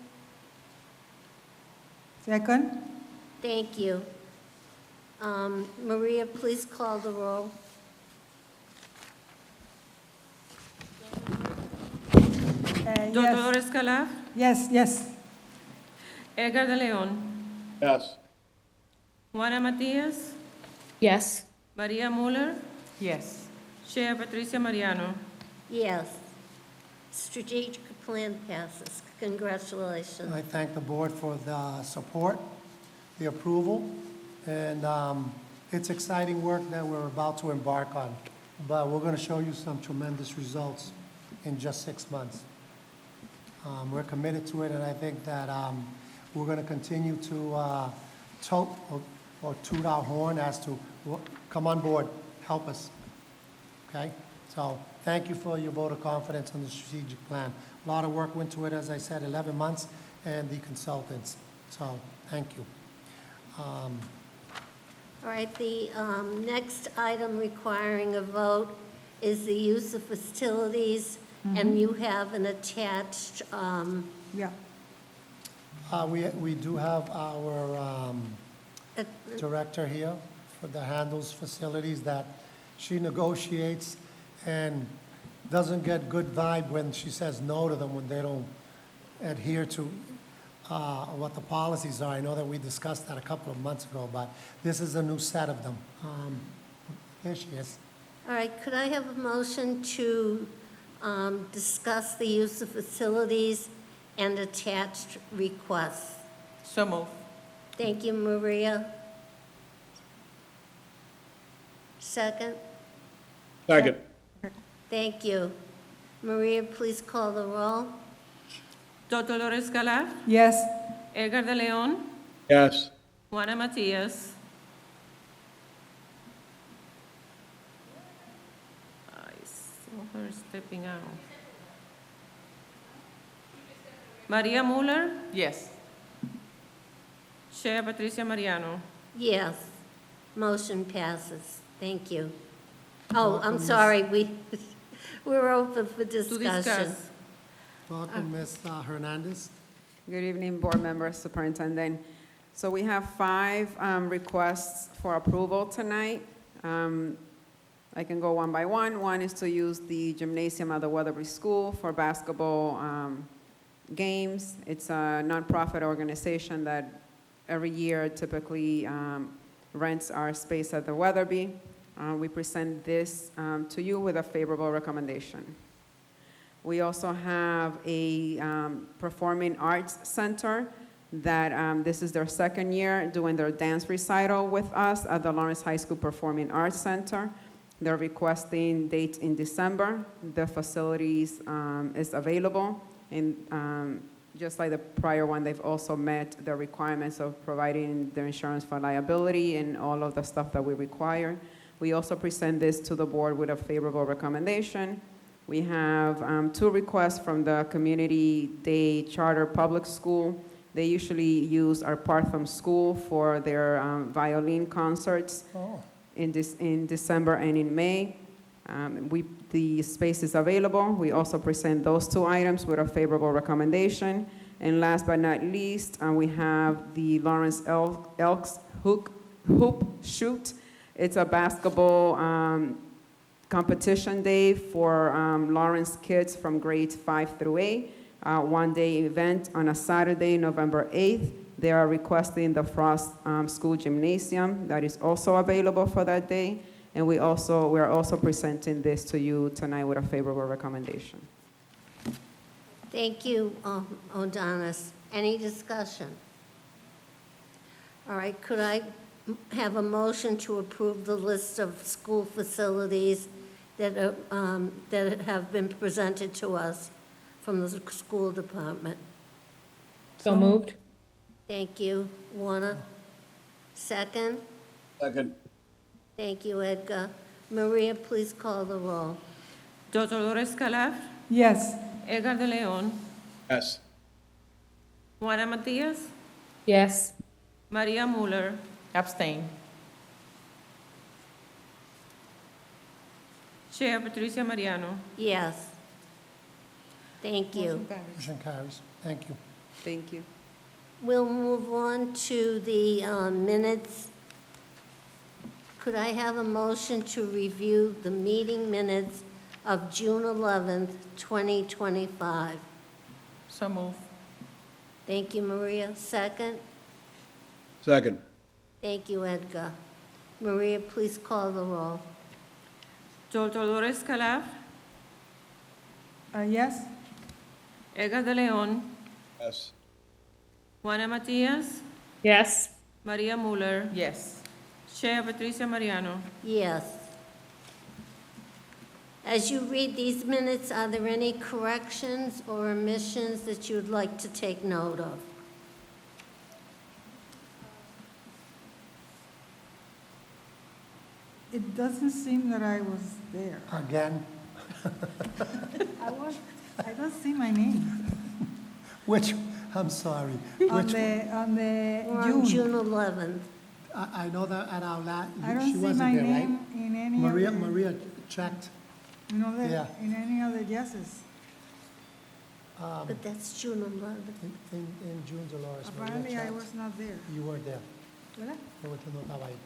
Second? Thank you. Maria, please call the roll. Yes, Dr. Escalaf, yes. Edgar de Leon, Yes. Juana Matias, Yes. Maria Muller, Yes. Chair Patricia Mariano. Yes. Strategic plan passes. Congratulations. I thank the board for the support, the approval, and it's exciting work that we're about to embark on. But we're going to show you some tremendous results in just 6 months. We're committed to it, and I think that we're going to continue to tote or toot our horn as to, come on board, help us, okay? So thank you for your vote of confidence on the strategic plan. A lot of work went to it, as I said, 11 months, and the consultants. So thank you. All right, the next item requiring a vote is the use of facilities, and you have an attached, Yeah. We do have our director here that handles facilities, that she negotiates and doesn't get good vibe when she says no to them when they don't adhere to what the policies are. I know that we discussed that a couple of months ago, but this is a new set of them. There she is. all right, could I have a motion to discuss the use of facilities and attached requests? So move. Thank you, Maria. Second? Second. Thank you. Maria, please call the roll. Dr. Dolores Calaf, Yes. Edgar de Leon, Yes. Juana Matias. I saw her stepping out. Maria Muller, Yes. Chair Patricia Mariano. Yes, motion passes. Thank you. Oh, I'm Welcome, sorry, we're open for To discussion. discuss. Welcome, Ms. Hernandez. Good evening, board members, superintendent. So we have 5 requests for approval tonight. I can go one by one. One is to use the gymnasium at the Weatherby School for basketball games. It's a nonprofit organization that every year typically rents our space at the Weatherby. We present this to you with a favorable recommendation. We also have a performing arts center that this is their second year doing their dance recital with us at the Lawrence High School Performing Arts Center. They're requesting dates in December. The facilities is available, and just like the prior one, they've also met the requirements of providing their insurance for liability and all of the stuff that we require. We also present this to the board with a favorable recommendation. We have 2 requests from the Community Day Charter Public School. They usually use our Partham School for their violin concerts in December and in May. The space is available. We also present those 2 items with a favorable recommendation. And last but not least, we have the Lawrence Elks Hoop Shoot. It's a basketball competition day for Lawrence kids from grades 5 through 8. One-day event on a Saturday, November 8th. They are requesting the Frost School Gymnasium that is also available for that day. And we are also presenting this to you tonight with a favorable recommendation. Thank you, O'Donis. Any discussion? All right, could I have a motion to approve the list of school facilities that have been presented to us from the school department? So moved. Thank you, Warner. Second? Second. Thank you, Edgar. Maria, please call the roll. Dr. Dolores Calaf, Yes. Edgar de Leon, Yes. Juana Matias, Yes. Maria Muller, Abstain. Chair Patricia Mariano. Yes. Thank you. Motion carries. Thank you. Thank you. We'll move on to the minutes. Could I have a motion to review the meeting minutes of June 11th, 2025? So move. Thank you, Maria. Second? Second. Thank you, Edgar. Maria, please call the roll. Dr. Dolores Calaf, Yes. Edgar de Leon, Yes. Juana Matias, Yes. Maria Muller, Yes. Chair Patricia Mariano. Yes. As you read these minutes, are there any corrections or omissions that you'd like to take note of? It doesn't seem that I was there. Again, I don't see my name. which, I'm sorry, On which, the We're on June June. 11th. I know that at our last, I don't she see wasn't my there, right? name in any of the, Maria checked. Yeah. in any of the yeses. But that's June 11th. In June, Dolores, Maria Apparently, I checked. was not there. You were there. ¿Verdad? Pero tú no estabas ahí,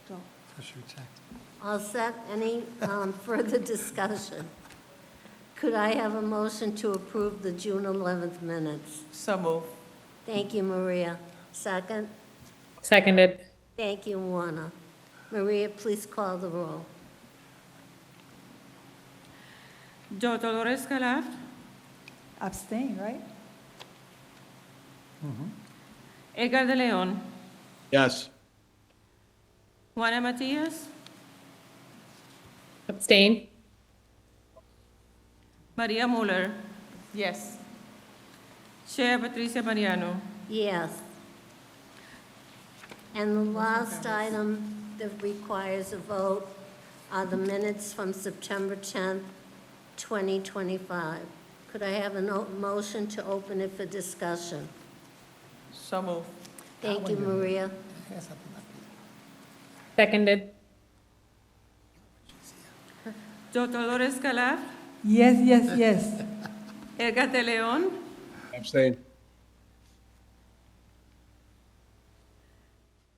So, so she checked. All set? Any further discussion? Could I have a motion to approve the June 11th minutes? So move. Thank you, Maria. Second? Seconded. Thank you, Juana. Maria, please call the roll. Joe Dolores Calaf, abstain, right? Edgar de Leon, Yes. Juana Matias, Abstain. Maria Muller, Yes. Chair Patricia Mariano. Yes. And the last item that requires a vote are the minutes from September 10th, 2025. Could I have a motion to open it for discussion? So move. Thank you, Maria. Esa tú la pides. Seconded. Joe Dolores Calaf, Yes, yes, yes. Edgar de Leon, Abstain.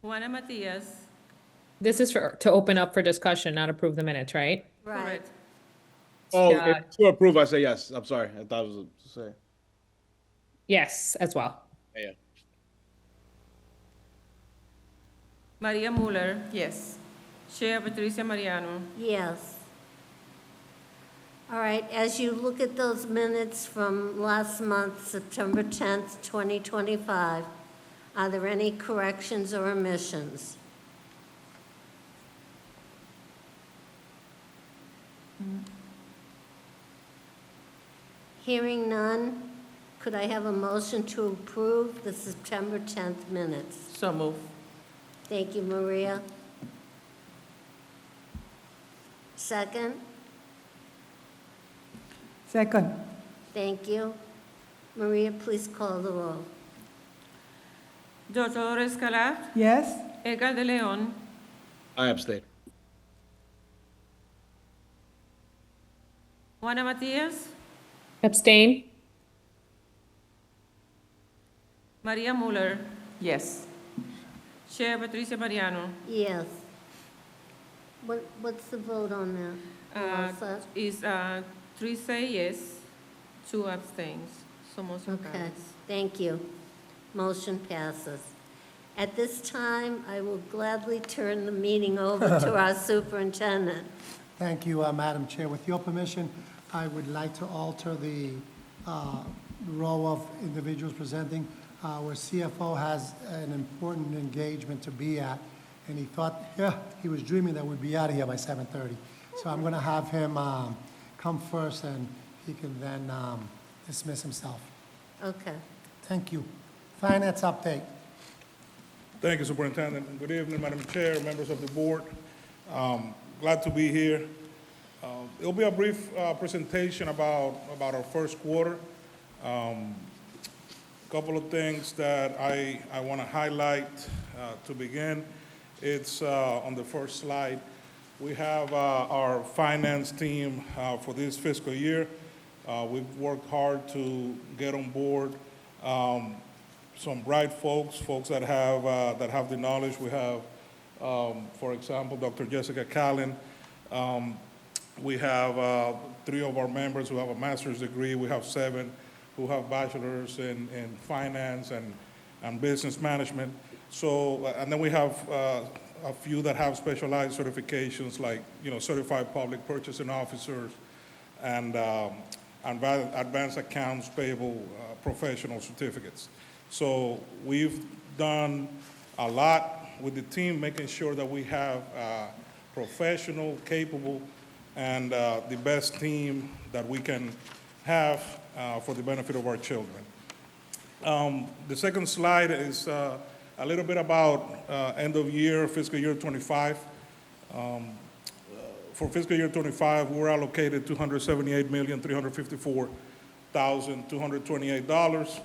Juana Matias. This is to open up for discussion, not approve the minutes, right? Right. Correct. Oh, Yeah. if to approve, I say yes. I'm sorry. I thought it was to say. Yes, as well. Yeah. Maria Muller, Yes. Chair Patricia Mariano. Yes. All right, as you look at those minutes from last month, September 10th, 2025, are there any corrections or omissions? Hearing none, could I have a motion to approve the September 10th minutes? So move. Thank you, Maria. Second? Second, Thank you. Maria, please call the roll. Joe Dolores Calaf, yes? Edgar de Leon, I abstain. Juana Matias, Abstain. Maria Muller, Yes. Chair Patricia Mariano. Yes. What's the vote on that? All set? Is 3 say yes, 2 abstains. So motion Okay, passes. thank you. Motion passes. At this time, I will gladly turn the meeting over to our superintendent. Thank you, Madam Chair. With your permission, I would like to alter the row of individuals presenting. Our CFO has an important engagement to be at, and he thought, he was dreaming that we'd be out of here by 7:30. So I'm going to have him come first, and he can then dismiss himself. Okay. Thank you. Finance update. Thank you, Superintendent. Good evening, Madam Chair, members of the board. Glad to be here. It'll be a brief presentation about our first quarter. Couple of things that I want to highlight to begin. It's on the first slide. We have our finance team for this fiscal year. We've worked hard to get on board some bright folks that have the knowledge. We have, for example, Dr. Jessica Callen. We have 3 of our members who have a master's degree. We have 7 who have bachelors in finance and business management. So, and then we have a few that have specialized certifications like, certified public purchasing officers and advanced accounts payable professional certificates. So we've done a lot with the team, making sure that we have professional, capable and the best team that we can have for the benefit of our children. The second slide is a little bit about end of year, fiscal year 25. For fiscal year 25, we're allocated $278,354,228.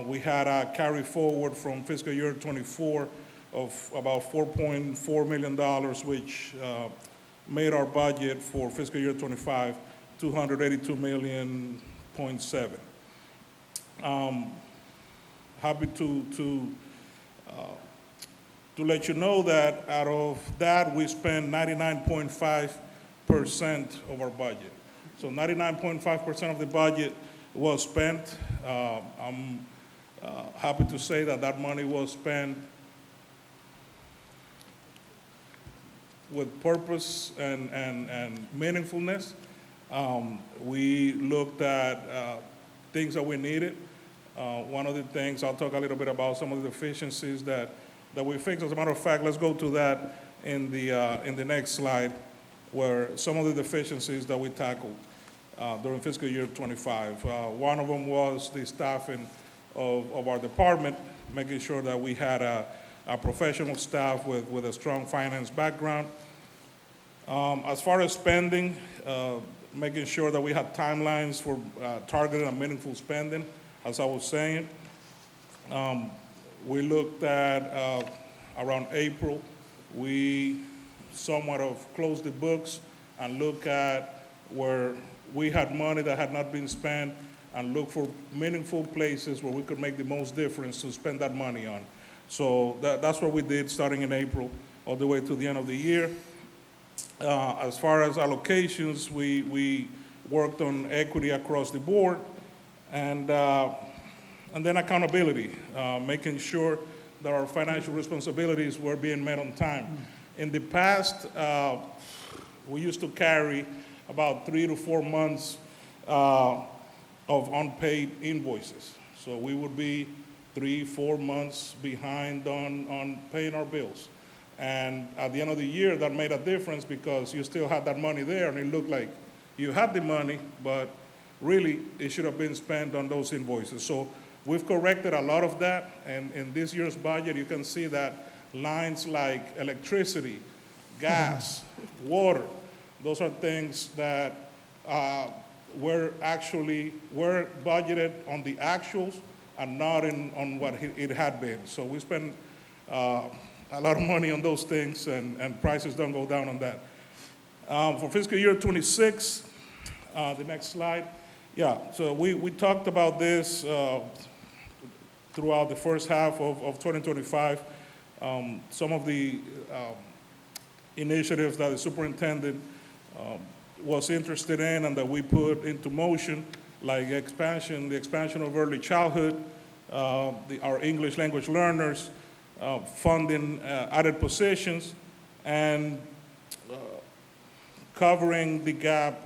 We had a carry forward from fiscal year 24 of about $4.4 million, which made our budget for fiscal year 25 $282.7 million. Happy to let you know that out of that, we spend 99.5% of our budget. So 99.5% of the budget was spent. I'm happy to say that that money was spent with purpose and meaningfulness. We looked at things that we needed. One of the things, I'll talk a little bit about some of the deficiencies that we fixed. As a matter of fact, let's go to that in the next slide, where some of the deficiencies that we tackled during fiscal year 25. One of them was the staffing of our department, making sure that we had a professional staff with a strong finance background. As far as spending, making sure that we had timelines for targeted and meaningful spending, as I was saying. We looked at around April, we somewhat of closed the books and looked at where we had money that had not been spent and look for meaningful places where we could make the most difference to spend that money on. So that's what we did starting in April all the way to the end of the year. As far as allocations, we worked on equity across the board, and then accountability, making sure that our financial responsibilities were being met on time. In the past, we used to carry about 3 to 4 months of unpaid invoices. So we would be 3-4 months behind on paying our bills. And at the end of the year, that made a difference because you still had that money there, and it looked like you had the money, but really it should have been spent on those invoices. So we've corrected a lot of that, and in this year's budget, you can see that lines like electricity, gas, water, those are things that were budgeted on the actuals and not on what it had been. So we spent a lot of money on those things, and prices don't go down on that. For fiscal year 26, the next slide. Yeah, so we talked about this throughout the first half of 2025. Some of the initiatives that the superintendent was interested in and that we put into motion, like the expansion of early childhood, our English language learners, funding added positions, and covering the gap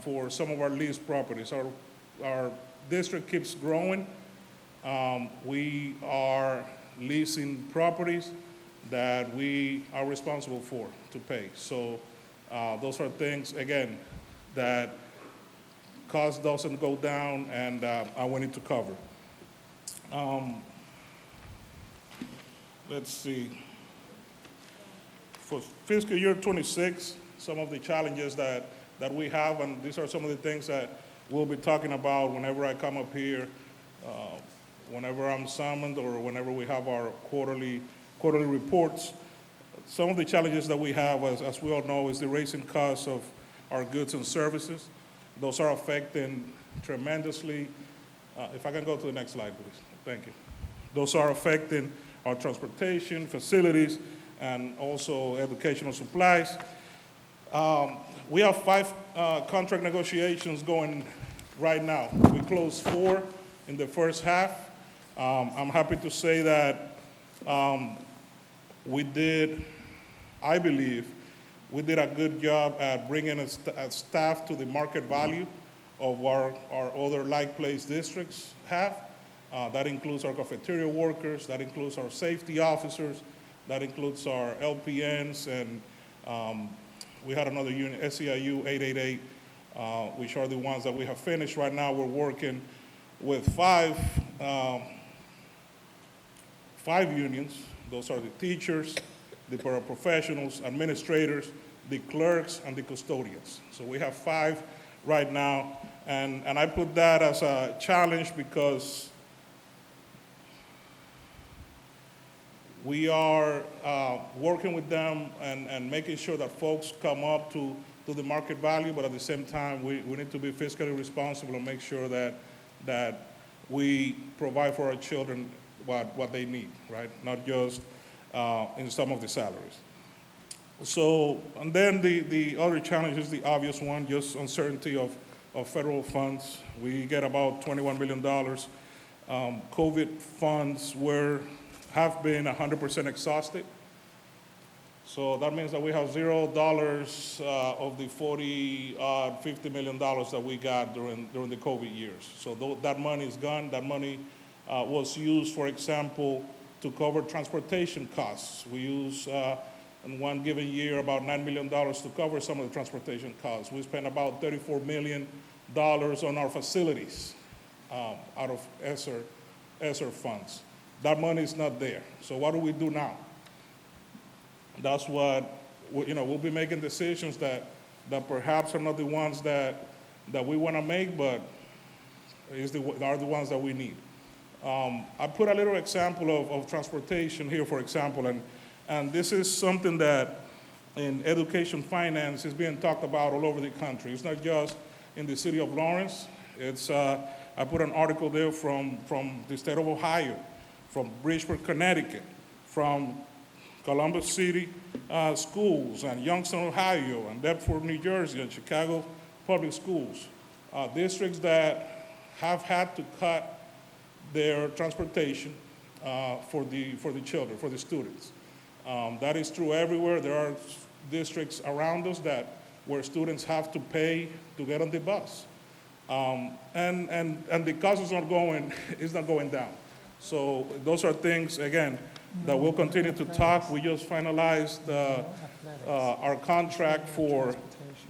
for some of our leased properties. Our district keeps growing. We are leasing properties that we are responsible for to pay. So those are things, again, that cost doesn't go down, and I wanted to cover. Let's see. For fiscal year 26, some of the challenges that we have, and these are some of the things that we'll be talking about whenever I come up here, whenever I'm summoned or whenever we have our quarterly reports. Some of the challenges that we have, as we all know, is the raising costs of our goods and services. Those are affecting tremendously. If I can go to the next slide, please. Thank you. Those are affecting our transportation, facilities, and also educational supplies. We have 5 contract negotiations going right now. We closed 4 in the first half. I'm happy to say that I believe we did a good job at bringing a staff to the market value of our other like-place districts have. That includes our cafeteria workers, that includes our safety officers, that includes our LPNs, and We had another unit, SEIU 888, which are the ones that we have finished. Right now, we're working with five unions. Those are the teachers, the paraprofessionals, administrators, the clerks, and the custodians. So we have 5 right now, and I put that as a challenge because we are working with them and making sure that folks come up to the market value, but at the same time, we need to be fiscally responsible and make sure that we provide for our children what they need, right? Not just in some of the salaries. So, and then the other challenge is the obvious one, just uncertainty of federal funds. We get about $21 million. COVID funds have been 100% exhausted. So that means that we have $0 of the $50 million that we got during the COVID years. So that money is gone. That money was used, for example, to cover transportation costs. We use, in one given year, about $9 million to cover some of the transportation costs. We spent about $34 million on our facilities out of ESSER funds. That money is not there. So what do we do now? That's what, we'll be making decisions that perhaps are not the ones that we want to make, but are the ones that we need. I put a little example of transportation here, for example, and this is something that in education finance is being talked about all over the country. It's not just in the city of Lawrence. I put an article there from the state of Ohio, from Bridgeport, Connecticut, from Columbus City schools, and Youngstown, Ohio, and Deptford, New Jersey, and Chicago public schools. Districts that have had to cut their transportation for the children, for the students. That is true everywhere. There are districts around us where students have to pay to get on the bus. And the cost is not going down. So those are things, again, that we'll continue to talk. We just finalized our contract for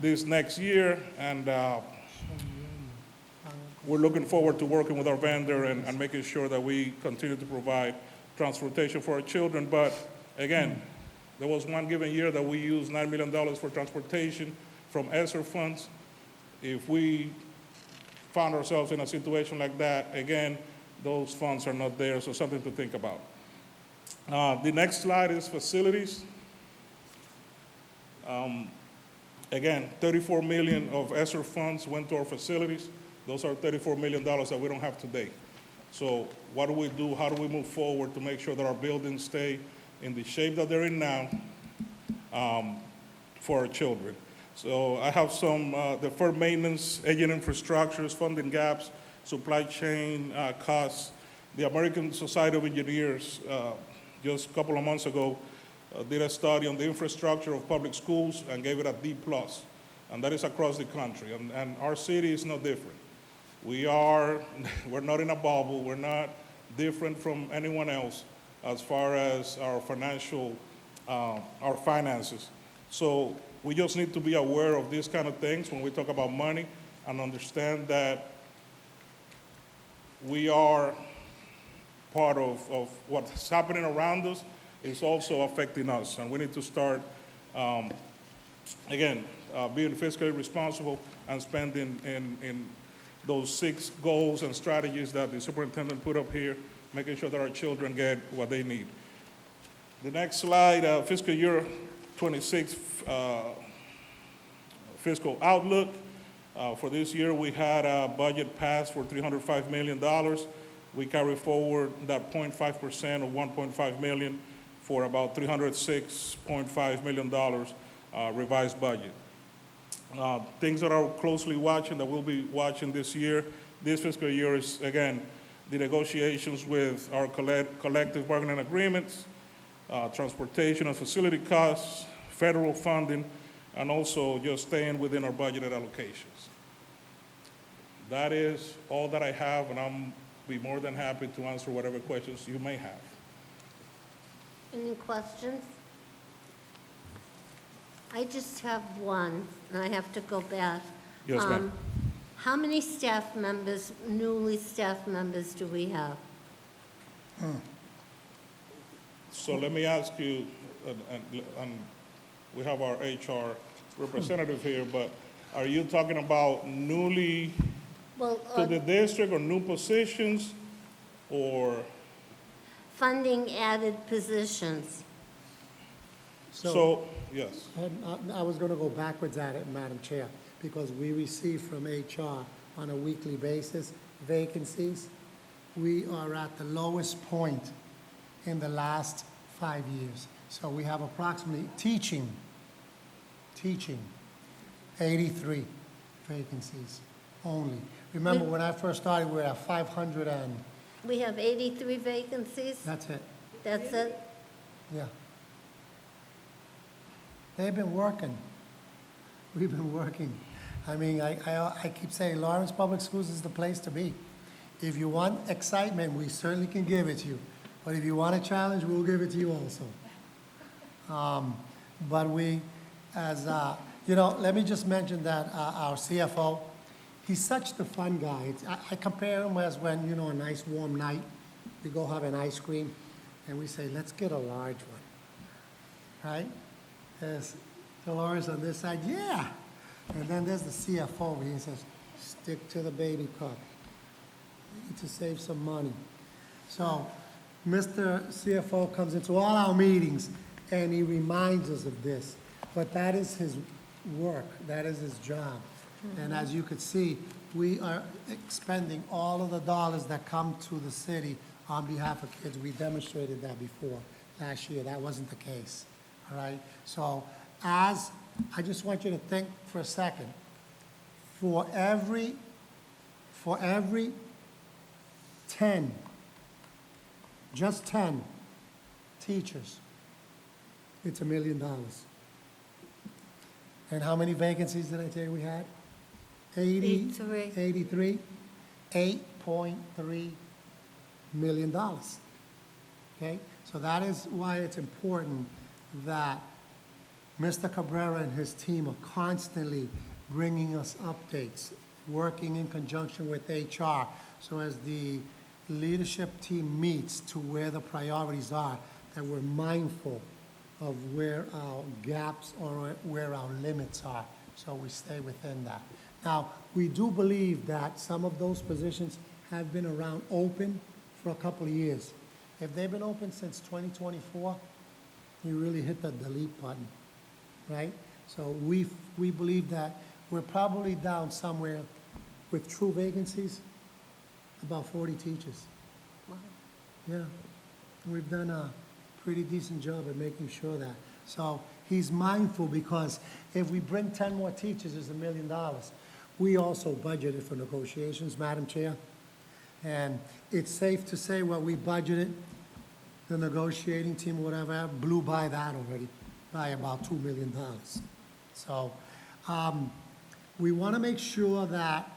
this next year, and we're looking forward to working with our vendor and making sure that we continue to provide transportation for our children. But again, there was one given year that we used $9 million for transportation from ESSER funds. If we found ourselves in a situation like that, again, those funds are not there, so something to think about. The next slide is facilities. Again, $34 million of ESSER funds went to our facilities. Those are $34 million that we don't have today. So what do we do? How do we move forward to make sure that our buildings stay in the shape that they're in now for our children? So I have some deferred maintenance, aging infrastructures, funding gaps, supply chain costs. The American Society of Engineers, just a couple of months ago, did a study on the infrastructure of public schools and gave it a D+, and that is across the country. And our city is no different. We're not in a bubble. We're not different from anyone else as far as our finances. So we just need to be aware of these kind of things when we talk about money and understand that we are part of what's happening around us is also affecting us. And we need to start, being fiscally responsible and spending in those 6 goals and strategies that the superintendent put up here, making sure that our children get what they need. The next slide, fiscal year 26 fiscal outlook. For this year, we had a budget passed for $305 million. We carry forward that 0.5% of $1.5 million for about $306.5 million revised budget. Things that are closely watching, that we'll be watching this fiscal year is, again, the negotiations with our collective bargaining agreements, transportation and facility costs, federal funding, and also just staying within our budgeted allocations. That is all that I have, and I'm be more than happy to answer whatever questions you may have. Any questions? I just have one, and I have to go back. Yes, ma'am. How many staff members, newly staff members do we have? So let me ask you, and we have our HR representative here, but are you talking about newly Well, to the district or new positions or? funding added positions. So, yes. I was going to go backwards at it, Madam Chair, because we receive from HR on a weekly basis vacancies. We are at the lowest point in the last 5 years. So we have approximately teaching, 83 vacancies only. Remember, when I first started, we were at 500 and, We have 83 vacancies? that's it, That's it? yeah. They've been working. We've been working. I mean, I keep saying Lawrence Public Schools is the place to be. If you want excitement, we certainly can give it to you. But if you want a challenge, we'll give it to you also. But we, as, let me just mention that our CFO, he's such the fun guy. I compare him as when, a nice warm night, we go have an ice cream, and we say, let's get a large one, right? There's Dolores on this side, yeah. And then there's the CFO over here, he says, stick to the baby cup. We need to save some money. So, Mr. CFO comes into all our meetings, and he reminds us of this. But that is his work, that is his job. And as you could see, we are expending all of the dollars that come to the city on behalf of kids. We demonstrated that before. Last year, that wasn't the case, all right? So I just want you to think for a second. For every 10, just 10 teachers, it's $1 million. And how many vacancies did I tell you we had? 83. 83, $8.3 million. Okay? So that is why it's important that Mr. Cabrera and his team are constantly bringing us updates, working in conjunction with HR. So as the leadership team meets to where the priorities are, that we're mindful of where our gaps or where our limits are, so we stay within that. Now, we do believe that some of those positions have been around open for a couple of years. If they've been open since 2024, you really hit the delete button, right? So we believe that we're probably down somewhere with true vacancies, about 40 teachers. Yeah, we've done a pretty decent job at making sure that. So he's mindful, because if we bring 10 more teachers, it's $1 million. We also budgeted for negotiations, Madam Chair, and it's safe to say what we budgeted, the negotiating team, whatever, blew by that already by about $2 million. So we want to make sure that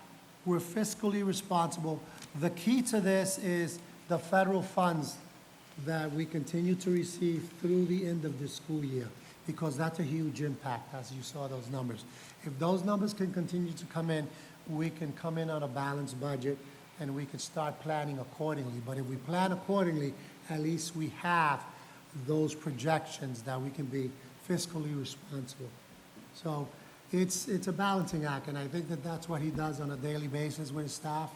we're fiscally responsible. The key to this is the federal funds that we continue to receive through the end of the school year, because that's a huge impact, as you saw those numbers. If those numbers can continue to come in, we can come in on a balanced budget, and we can start planning accordingly. But if we plan accordingly, at least we have those projections that we can be fiscally responsible. So it's a balancing act, and I think that that's what he does on a daily basis with his staff.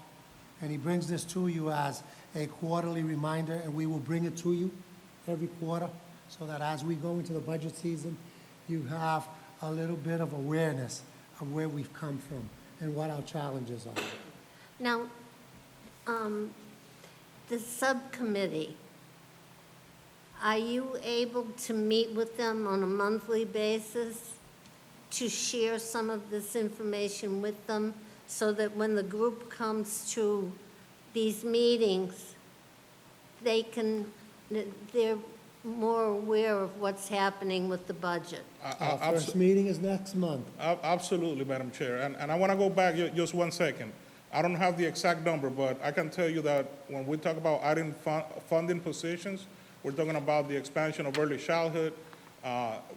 And he brings this to you as a quarterly reminder, and we will bring it to you every quarter, so that as we go into the budget season, you have a little bit of awareness of where we've come from and what our challenges are. Now, the subcommittee, are you able to meet with them on a monthly basis to share some of this information with them, so that when the group comes to these meetings, they're more aware of what's happening with the budget? Our first meeting is next month. Absolutely, Madam Chair. And I want to go back just 1 second. I don't have the exact number, but I can tell you that when we talk about adding funding positions, we're talking about the expansion of early childhood,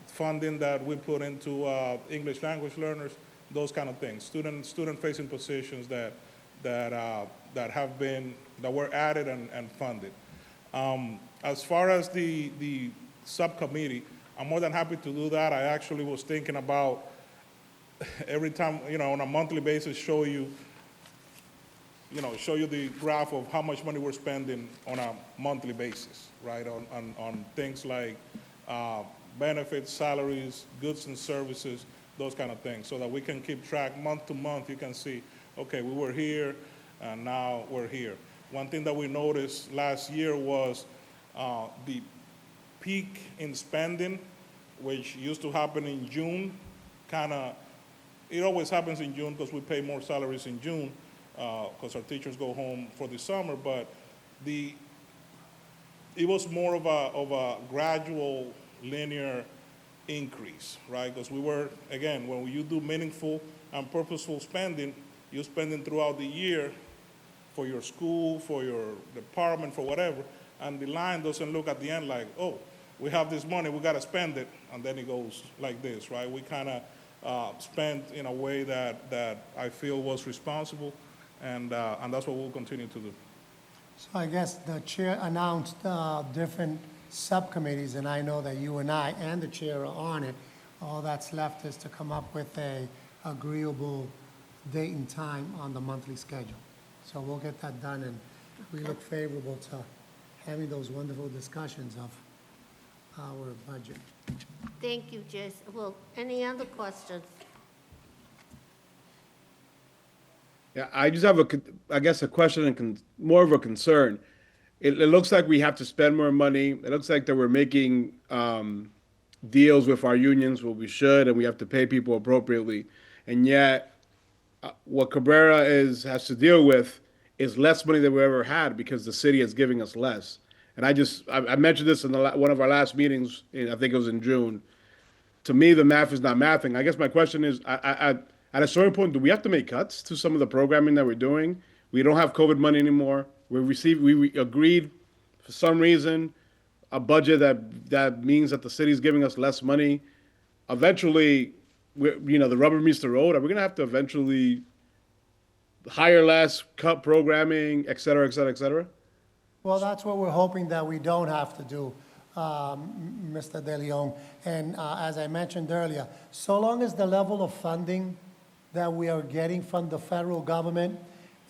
funding that we put into English language learners, those kind of things. Student-facing positions that were added and funded. As far as the subcommittee, I'm more than happy to do that. I actually was thinking about every time, on a monthly basis, show you the graph of how much money we're spending on a monthly basis, right? On things like benefits, salaries, goods and services, those kind of things, so that we can keep track month to month. You can see, okay, we were here, and now we're here. One thing that we noticed last year was the peak in spending, which used to happen in June, it always happens in June because we pay more salaries in June because our teachers go home for the summer, but it was more of a gradual, linear increase, right? Because we were, again, when you do meaningful and purposeful spending, you're spending throughout the year for your school, for your department, for whatever, and the line doesn't look at the end like, oh, we have this money, we got to spend it, and then it goes like this, right? We kind of spent in a way that I feel was responsible, and that's what we'll continue to do. So I guess the chair announced different subcommittees, and I know that you and I and the chair are on it. All that's left is to come up with a agreeable date and time on the monthly schedule. So we'll get that done, and we look favorable to having those wonderful discussions of our budget. Thank you, Jason. Well, any other questions? Yeah, I just have a question and more of a concern. It looks like we have to spend more money. It looks like that we're making deals with our unions where we should, and we have to pay people appropriately. And yet, what Cabrera has to deal with is less money than we ever had because the city is giving us less. And I mentioned this in one of our last meetings, I think it was in June. To me, the math is not mathing. I guess my question is, at a certain point, do we have to make cuts to some of the programming that we're doing? We don't have COVID money anymore. We agreed, for some reason, a budget that means that the city's giving us less money. Eventually, the rubber meets the road. Are we going to have to eventually hire less, cut programming, et cetera, et cetera, et cetera? Well, that's what we're hoping that we don't have to do, Mr. De Leon. And as I mentioned earlier, so long as the level of funding that we are getting from the federal government,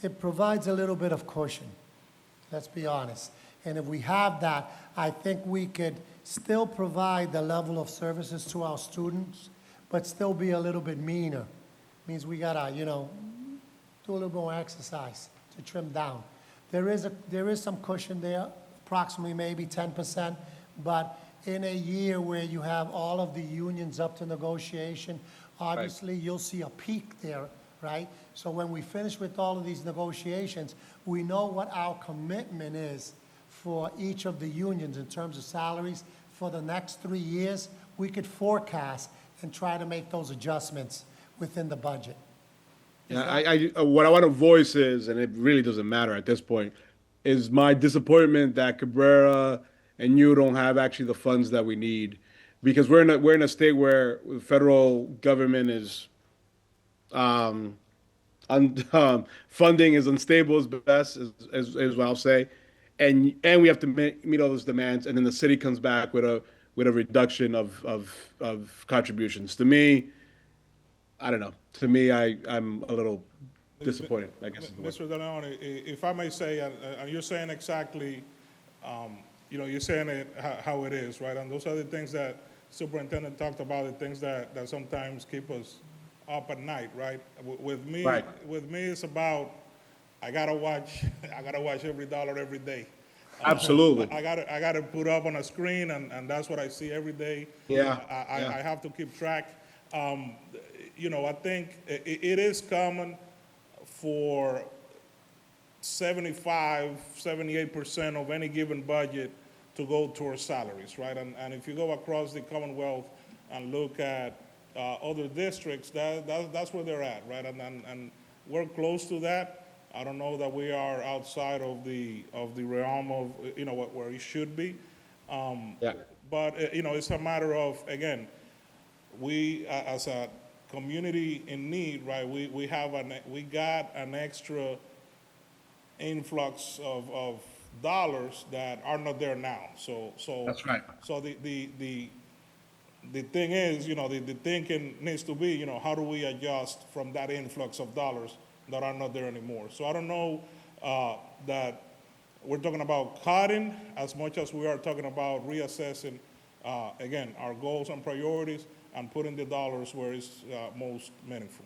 it provides a little bit of cushion. Let's be honest. And if we have that, I think we could still provide the level of services to our students, but still be a little bit meaner. Means we gotta, do a little more exercise to trim down. There is some cushion there, approximately maybe 10%, but in a year where you have all of the unions up to negotiation, obviously you'll see a peak there, right? So when we finish with all of these negotiations, we know what our commitment is for each of the unions in terms of salaries for the next 3 years. We could forecast and try to make those adjustments within the budget. Yeah, what I want to voice is, and it really doesn't matter at this point, is my disappointment that Cabrera and you don't have actually the funds that we need, because we're in a state where the federal government is funding is unstable as best as what I'll say, and we have to meet all those demands, and then the city comes back with a reduction of contributions. To me, I don't know. To me, I'm a little disappointed, I guess. Mr. De Leon, if I may say, and you're saying exactly, you're saying it how it is, right? And those are the things that Superintendent talked about, the things that sometimes keep us up at night, right? With me, it's about I gotta watch every dollar every day. Absolutely. I gotta put up on a screen, and that's what I see every day. Yeah. I have to keep track. I think it is common for 78% of any given budget to go towards salaries, right? And if you go across the Commonwealth and look at other districts, that's where they're at, right? And we're close to that. I don't know that we are outside of the realm of where it should be. But, you know, it's a matter of, again, we, as a community in need, right, we got an extra influx of dollars that are not there now. So That's right. So the thing is, you know, the thinking needs to be, you know, how do we adjust from that influx of dollars that are not there anymore? So I don't know that we're talking about cutting as much as we are talking about reassessing, again, our goals and priorities and putting the dollars where it's most meaningful.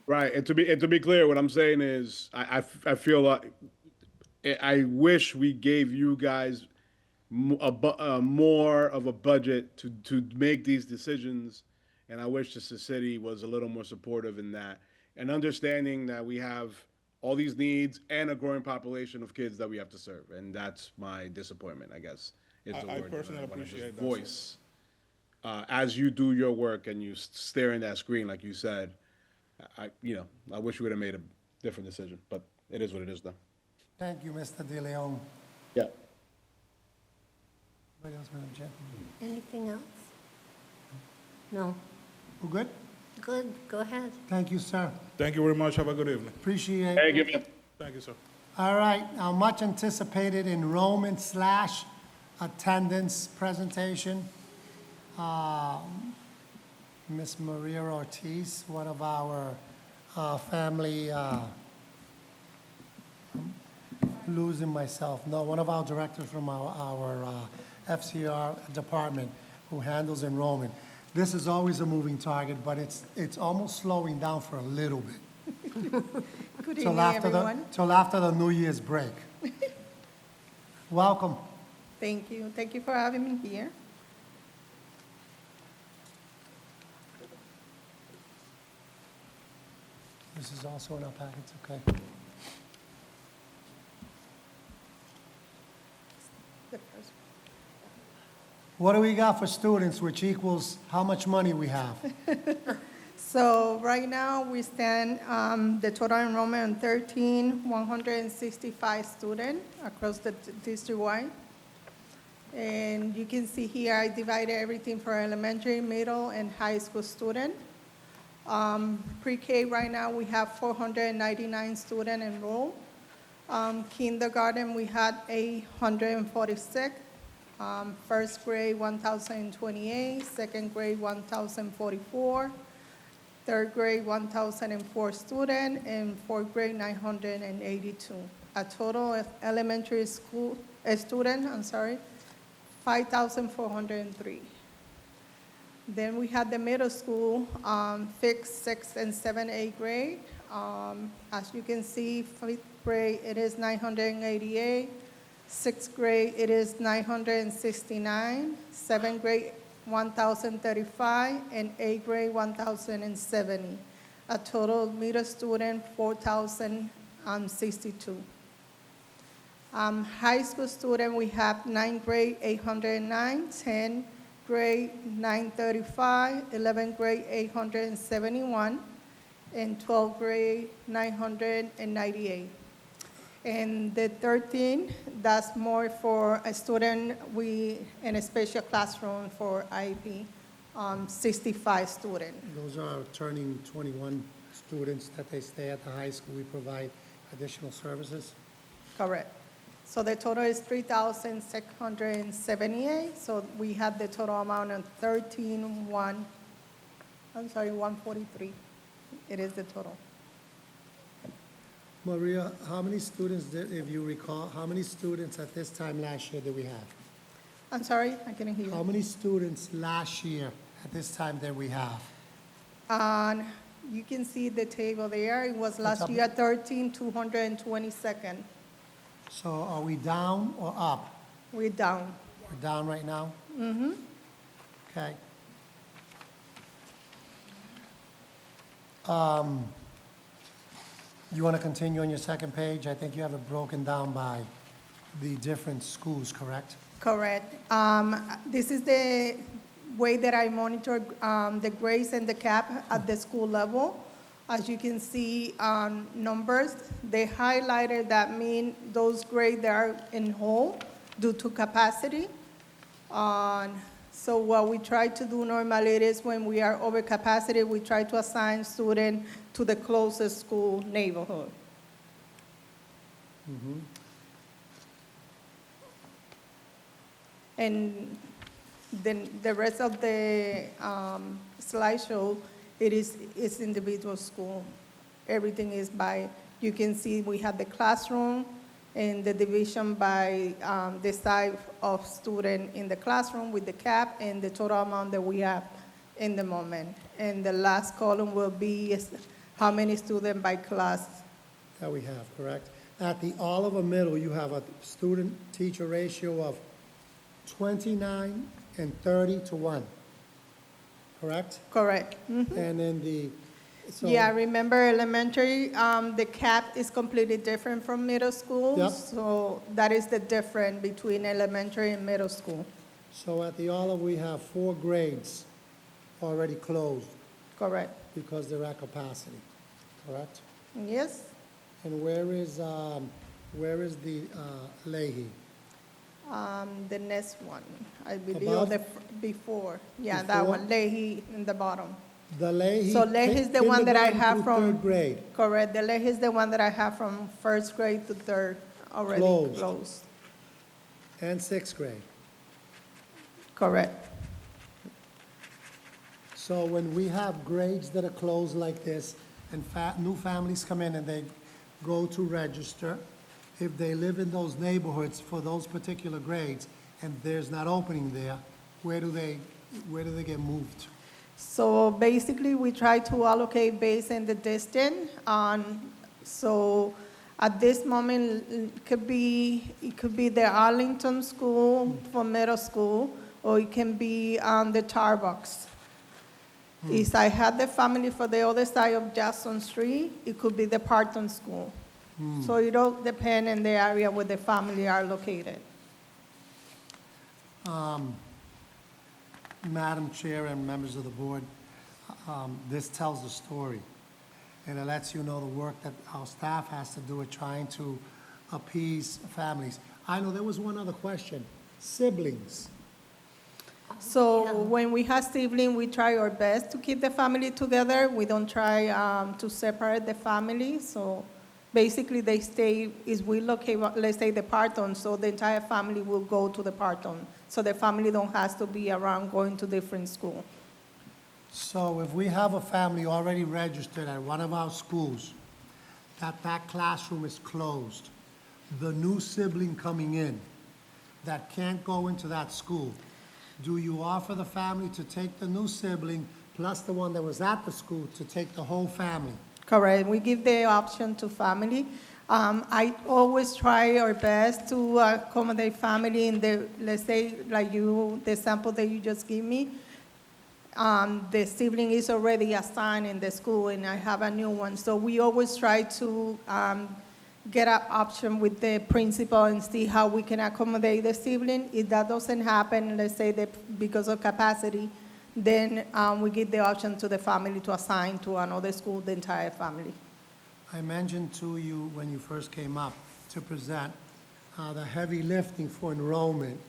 Right, and to be clear, what I'm saying is, I feel like, I wish we gave you guys more of a budget to make these decisions, and I wish the city was a little more supportive in that, and understanding that we have all these needs and a growing population of kids that we have to serve, and that's my disappointment, I guess, is the I word personally that I wanna just appreciate that, sir. voice. As you do your work and you stare in that screen, like you said, I wish we would have made a different decision, but it is what it is, though. Thank you, Mr. De Leon. Yeah. Anybody else, Madam Chair? Anything else? No. We're good? Good, go ahead. Thank you, sir. Thank you very much. Have a good evening. Appreciate it. Thank you, man. Thank you, sir. All right, our much anticipated enrollment / attendance presentation. Miss Maria Ortiz, one of our family, losing myself, no, one of our directors from our FCR department who handles enrollment. This is always a moving target, but it's almost slowing down for a little bit. Good Till evening, after everyone. till after the New Year's break. Welcome. Thank you. Thank you for having me here. This is also in our packets, okay? The first- What do we got for students, which equals how much money we have? So right now, we stand the total enrollment on 165 students across the district-wide. And you can see here, I divided everything for elementary, middle, and high school student. Pre-K right now, we have 499 students enrolled. Kindergarten, we had 846. First grade, 1,028. Second grade, 1,044. Third grade, 1,004 students, and fourth grade, 982. A total of elementary school student, 5,403. Then we had the middle school, 5th, 6th, and 7th, 8th grade. As you can see, 5th grade, it is 988. 6th grade, it is 969. 7th grade, 1,035, and 8th grade, 1,070. A total middle student, 4,062. High school student, we have 9th grade, 809, 10th grade, 935, 11th grade, 871, and 12th grade, 998. And the 13, that's more for a student, in a special classroom for IB, 65 students. Those are turning 21 students that they stay at the high school. We provide additional services. Correct. So the total is 3,678, so we had the total amount of 143. It is the total. Maria, how many students, if you recall, how many students at this time last year did we have? I'm sorry, I couldn't hear How you. many students last year at this time did we have? You can see the table there. It was last up? year 13,222. So are we down or up? We're down. We're down right now? Mm-hmm. Okay. You want to continue on your second page? I think you have it broken down by the different schools, correct? Correct. This is the way that I monitor the grades and the cap at the school level. As you can see, numbers, they highlighted that mean those grades that are in whole due to capacity. So what we try to do normally is when we are over capacity, we try to assign student to the closest school neighborhood. And then the rest of the slideshow, it's individual school. Everything is by, you can see we have the classroom and the division by the size of student in the classroom with the cap and the total amount that we have in the moment. And the last column will be how many students by class. That we have, correct? At the Oliver Middle, you have a student-teacher ratio of 29 and 30 to 1, correct? Correct. Mhm. And then Yeah, remember elementary, the cap is completely different from middle school. Yep. So that is the difference between elementary and middle school. So at the Olive, we have 4 grades already closed Correct. because they're at capacity, correct? Yes? And where is the Leahy? The next one, I believe, Above? before. Yeah, that Before? one, Leahy in the bottom. The Leahy. So Leahy is the one that I have kindergarten from. through 3rd grade, Correct, the Leahy is the one that I have from first grade to third, already Closed. closed. and 6th grade. Correct. So when we have grades that are closed like this, and new families come in and they go to register, if they live in those neighborhoods for those particular grades, and there's not opening there, where do they get moved? So basically, we try to allocate based on the distance. So at this moment, it could be the Arlington School for middle school, or it can be the Tarbox. If I had the family for the other side of Jackson Street, it could be the Parton School. So it all depends on the area where the family are located. Madam Chair and members of the board, this tells the story, and it lets you know the work that our staff has to do at trying to appease families. I know there was one other question, siblings. So when we have siblings, we try our best to keep the family together. We don't try to separate the family. So basically, they stay, is we locate, let's say, the Parton, so the entire family will go to the Parton. So the family don't have to be around going to different school. So if we have a family already registered at one of our schools, that classroom is closed, the new sibling coming in that can't go into that school, do you offer the family to take the new sibling plus the one that was at the school to take the whole family? Correct. We give the option to family. I always try our best to accommodate family in the, let's say, like you, the sample that you just gave me. The sibling is already assigned in the school and I have a new one. So we always try to get an option with the principal and see how we can accommodate the sibling. If that doesn't happen, let's say that because of capacity, then we give the option to the family to assign to another school the entire family. I mentioned to you when you first came up to present, the heavy lifting for enrollment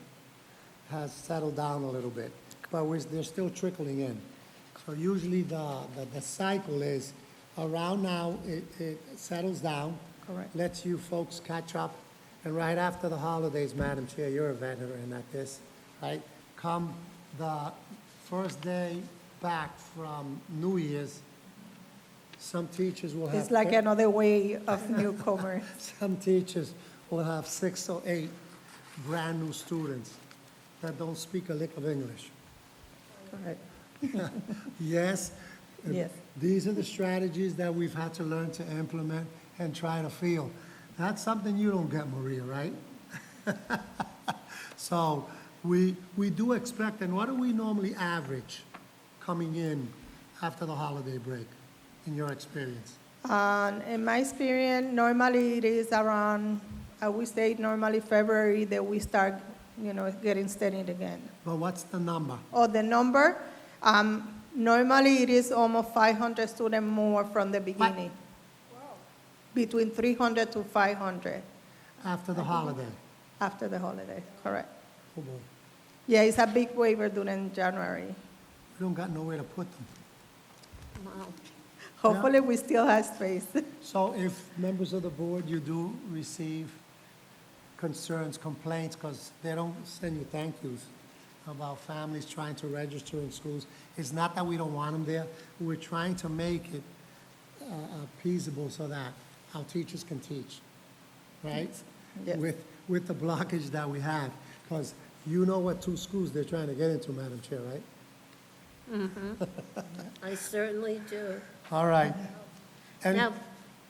has settled down a little bit, but they're still trickling in. So usually the cycle is around now, it settles down. Correct. Lets you folks catch up, and right after the holidays, Madam Chair, you're a veteran at this, right? Come the first day back from New Year's, some teachers will have. It's like another way of newcomer. Some teachers will have 6 or 8 brand-new students that don't speak a lick of English. Correct. Yes? Yes. These are the strategies that we've had to learn to implement and try to feel. That's something you don't get, Maria, right? So we do expect, and what do we normally average coming in after the holiday break, in your experience? In my experience, normally it is around, I would say normally February that we start, getting studied again. But what's the number? Oh, the number? Normally it is almost 500 students more from the beginning. Between 300 to 500 After the holiday? after the holiday, correct. Oh, boy. Yeah, it's a big waiver during January. We don't got nowhere to put them. Wow. Hopefully, we still have space. So if members of the board, you do receive concerns, complaints, because they don't send you thank yous about families trying to register in schools, it's not that we don't want them there, we're trying to make it feasible so that our teachers can teach, right? Yes. With the blockage that we have, because you know what 2 schools they're trying to get into, Madam Chair, right? I certainly do. All right. Any Now,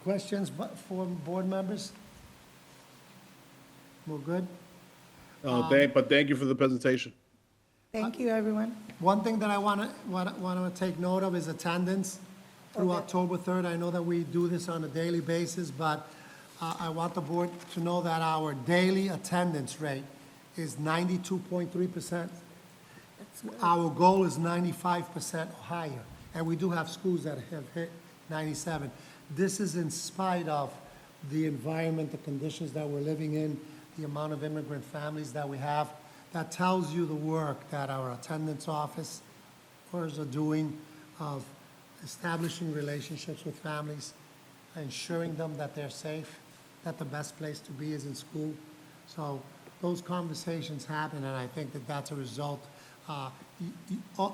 questions for board members? We're good? But thank you for the presentation. Thank you, everyone. One thing that I want to take note of is attendance through October 3rd. I know that we do this on a daily basis, but I want the board to know that our daily attendance rate is 92.3%. Our goal is 95% or higher, and we do have schools that have hit 97. This is in spite of the environment, the conditions that we're living in, the amount of immigrant families that we have. That tells you the work that our attendance officers are doing of establishing relationships with families, ensuring them that they're safe, that the best place to be is in school. So those conversations happen, and I think that that's a result.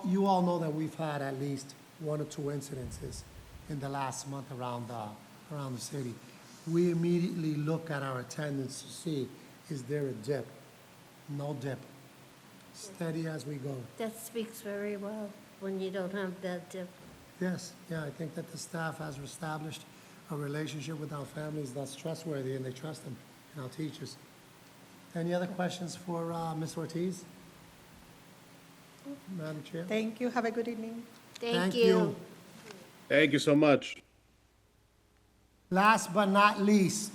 You all know that we've had at least 1 or 2 incidences in the last month around the city. We immediately look at our attendance to see, is there a dip? No dip. Steady as we go. that speaks very well when you don't have that dip. Yes, yeah, I think that the staff has established a relationship with our families that's trustworthy, and they trust them, and our teachers. Any other questions for Ms. Ortiz? Madam Chair? Thank you. Have a good evening. Thank you. Thank you so much. Last but not least,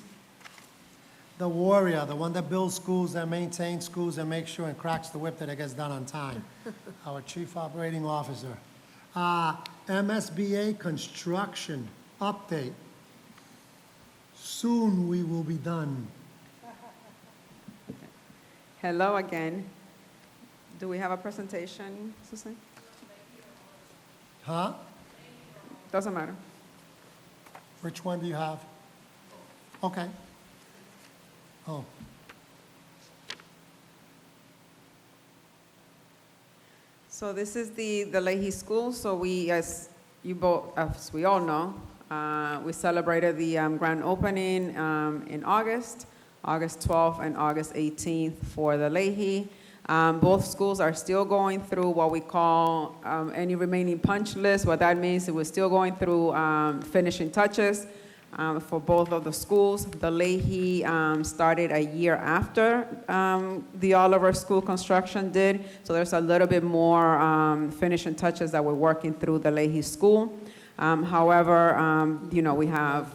the warrior, the one that builds schools, that maintains schools, and makes sure and cracks the whip that it gets done on time, our Chief Operating Officer. MSBA construction update. Soon we will be done. Hello again. Do we have a presentation, Susan? Huh? Doesn't matter. Which one do you have? Okay. Oh. So this is the Leahy School. So we, as we all know, we celebrated the grand opening in August 12th and August 18th for the Leahy. Both schools are still going through what we call any remaining punch list. What that means is we're still going through finishing touches for both of the schools. The Leahy started a year after the Oliver School construction did, so there's a little bit more finishing touches that we're working through the Leahy School. However, we have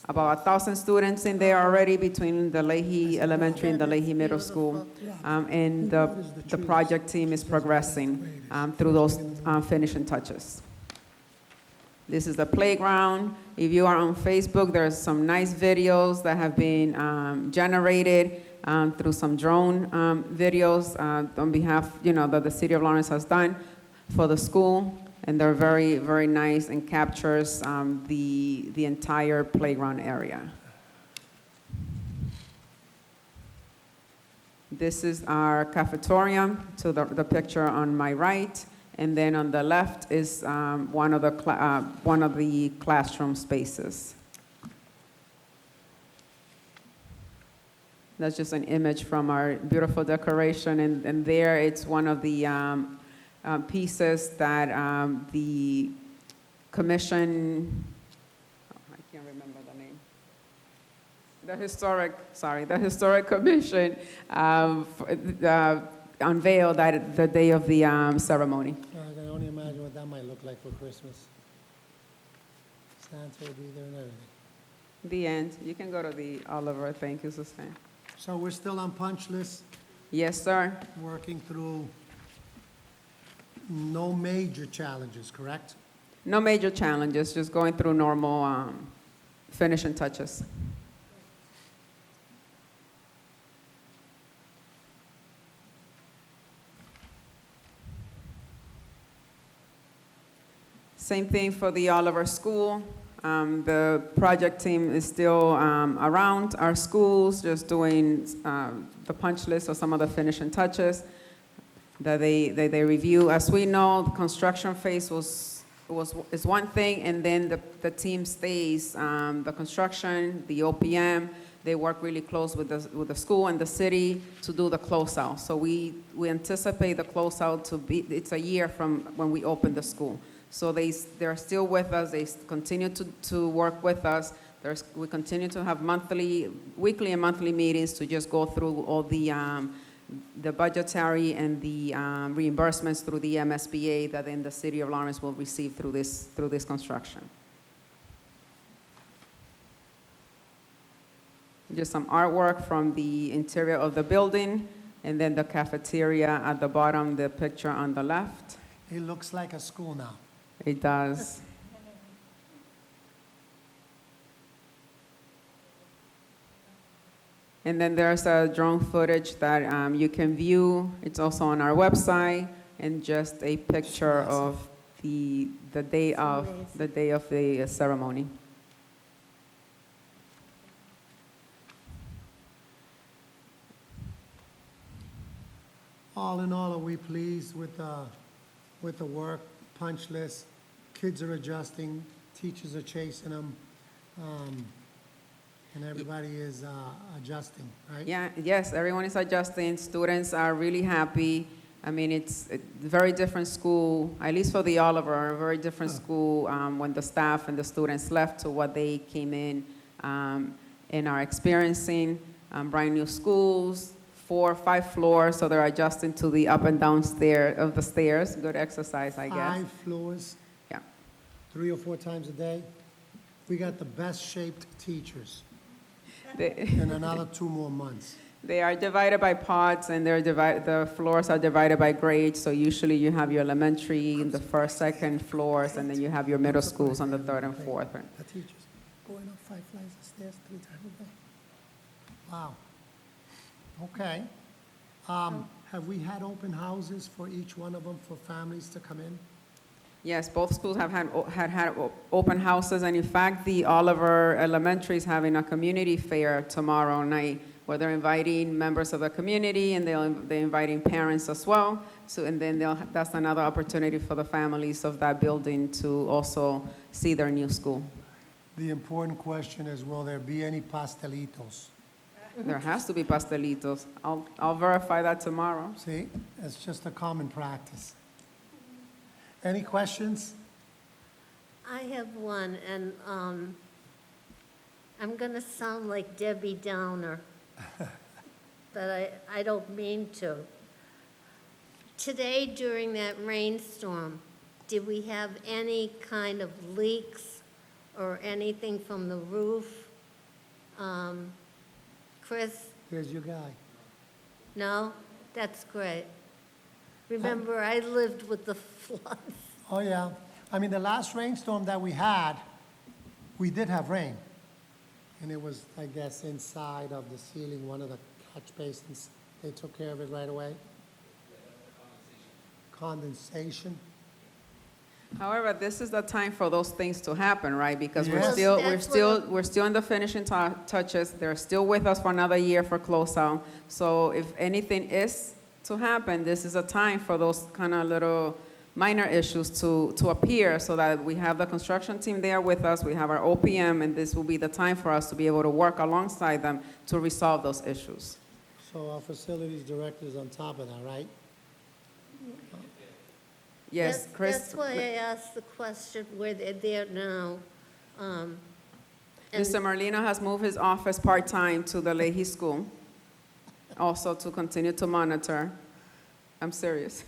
about 1,000 students in there already between the Leahy Elementary and the Leahy Middle School. And the project team is progressing through those finishing touches. This is the playground. If you are on Facebook, there's some nice videos that have been generated through some drone videos on behalf, that the City of Lawrence has done for the school. And they're very, very nice and captures the entire playground area. This is our cafetorium, to the picture on my right. And then on the left is one of the classroom spaces. That's just an image from our beautiful decoration. And there it's one of the pieces that the commission, I can't remember the name, the historic commission unveiled that the day of the ceremony. I can only imagine what that might look like for Christmas. Santa will be there and everything. The end. You can go to the Oliver. Thank you, Susan. So we're still on punch list, Yes, sir. working through no major challenges, correct? No major challenges, just going through normal finishing touches. Same thing for the Oliver School. The project team is still around our schools, just doing the punch list or some of the finishing touches that they review. As we know, the construction phase is one thing, and then the team stays, the construction, the OPM, they work really close with the school and the city to do the closeout. So we anticipate the closeout to be, it's a year from when we open the school. So they're still with us, they continue to work with us. We continue to have weekly and monthly meetings to just go through all the budgetary and the reimbursements through the MSBA that then the city of Lawrence will receive through this construction. Just some artwork from the interior of the building, and then the cafeteria at the bottom, the picture on the left. It looks like a school now. It does. And then there's a drone footage that you can view. It's also on our website, and just a picture of the day of the ceremony. All in all, are we pleased with the work, punch list? Kids are adjusting, teachers are chasing them, and everybody is adjusting, right? Yeah, yes, everyone is adjusting. Students are really happy. I mean, it's a very different school, at least for the Oliver, a very different school when the staff and the students left to what they came in and are experiencing. Brand new schools, 4 or 5 floors, so they're adjusting to the up and down of the stairs. Good exercise, I guess. 5 floors? Yeah. 3 or 4 times a day? We got the best shaped teachers in another 2 more months. They are divided by pods, and the floors are divided by grades. So usually you have your elementary, the 1st, 2nd floors, and then you have your middle schools on the 3rd and 4th. The teachers going up 5 flights of stairs 3 times a day. Wow. Okay. Have we had open houses for each one of them for families to come in? Yes, both schools have had open houses, and in fact, the Oliver Elementary is having a community fair tomorrow night, where they're inviting members of the community, and they're inviting parents as well. So, and then that's another opportunity for the families of that building to also see their new school. The important question is, will there be any pastelitos? There has to be pastelitos. I'll verify that tomorrow. See, it's just a common practice. Any questions? I have one, and I'm going to sound like Debbie Downer, but I don't mean to. Today, during that rainstorm, did we have any kind of leaks or anything from the roof? Chris? Here's your guy. No? That's great. Remember, I lived with the floods. Oh, yeah. I mean, the last rainstorm that we had, we did have rain. And it was, I guess, inside of the ceiling, one of the catch basins. They took care of it right away. Condensation. However, this is the time for those things to happen, right? Because Yes. we're still in the finishing touches. They're still with us for another year for closeout. So if anything is to happen, this is a time for those kind of little minor issues to appear, so that we have the construction team there with us, we have our OPM, and this will be the time for us to be able to work alongside them to resolve those issues. So our facilities director is on top of that, right? Yes, Chris? That's why I asked the question where they're there now. And Mr. Merlino has moved his office part-time to the Leahy School, also to continue to monitor. I'm serious.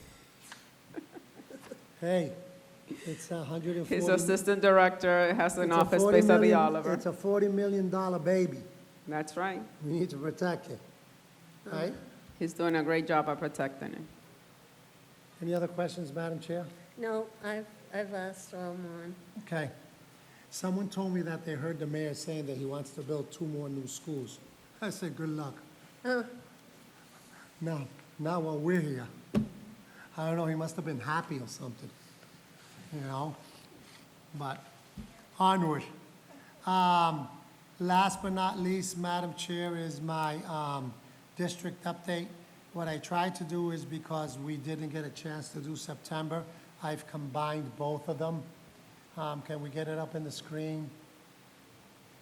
Hey, it's 140. His assistant director has an it's a office 40 space at the million- Oliver. It's a $40 million baby. That's right. We need to protect it, right? He's doing a great job at protecting it. Any other questions, Madam Chair? No, I've asked all mine. Okay. Someone told me that they heard the mayor saying that he wants to build 2 more new schools. I said, good luck. Huh. Now while we're here, I don't know, he must have been happy or something, you know? but onward. Last but not least, Madam Chair, is my district update. What I tried to do is, because we didn't get a chance to do September, I've combined both of them. Can we get it up in the screen?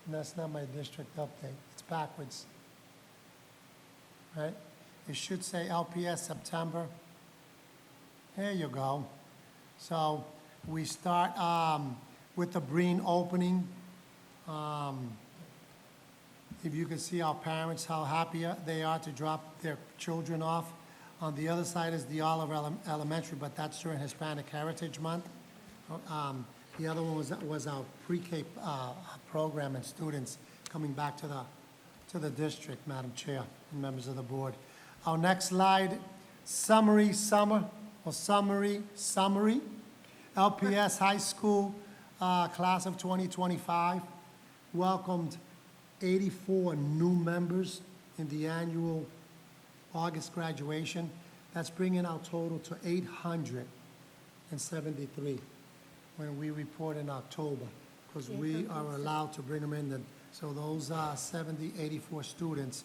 That's not my district update. It's backwards. Right? It should say LPS September. There you go. So we start with the Breen opening. If you can see our parents, how happy they are to drop their children off. On the other side is the Oliver Elementary, but that's during Hispanic Heritage Month. The other one was our pre-K program and students coming back to the district, Madam Chair and members of the board. Our next slide, summary. LPS High School class of 2025 welcomed 84 new members in the annual August graduation. That's bringing our total to 873 when we report in October, because we are allowed to bring them in. So those 84 students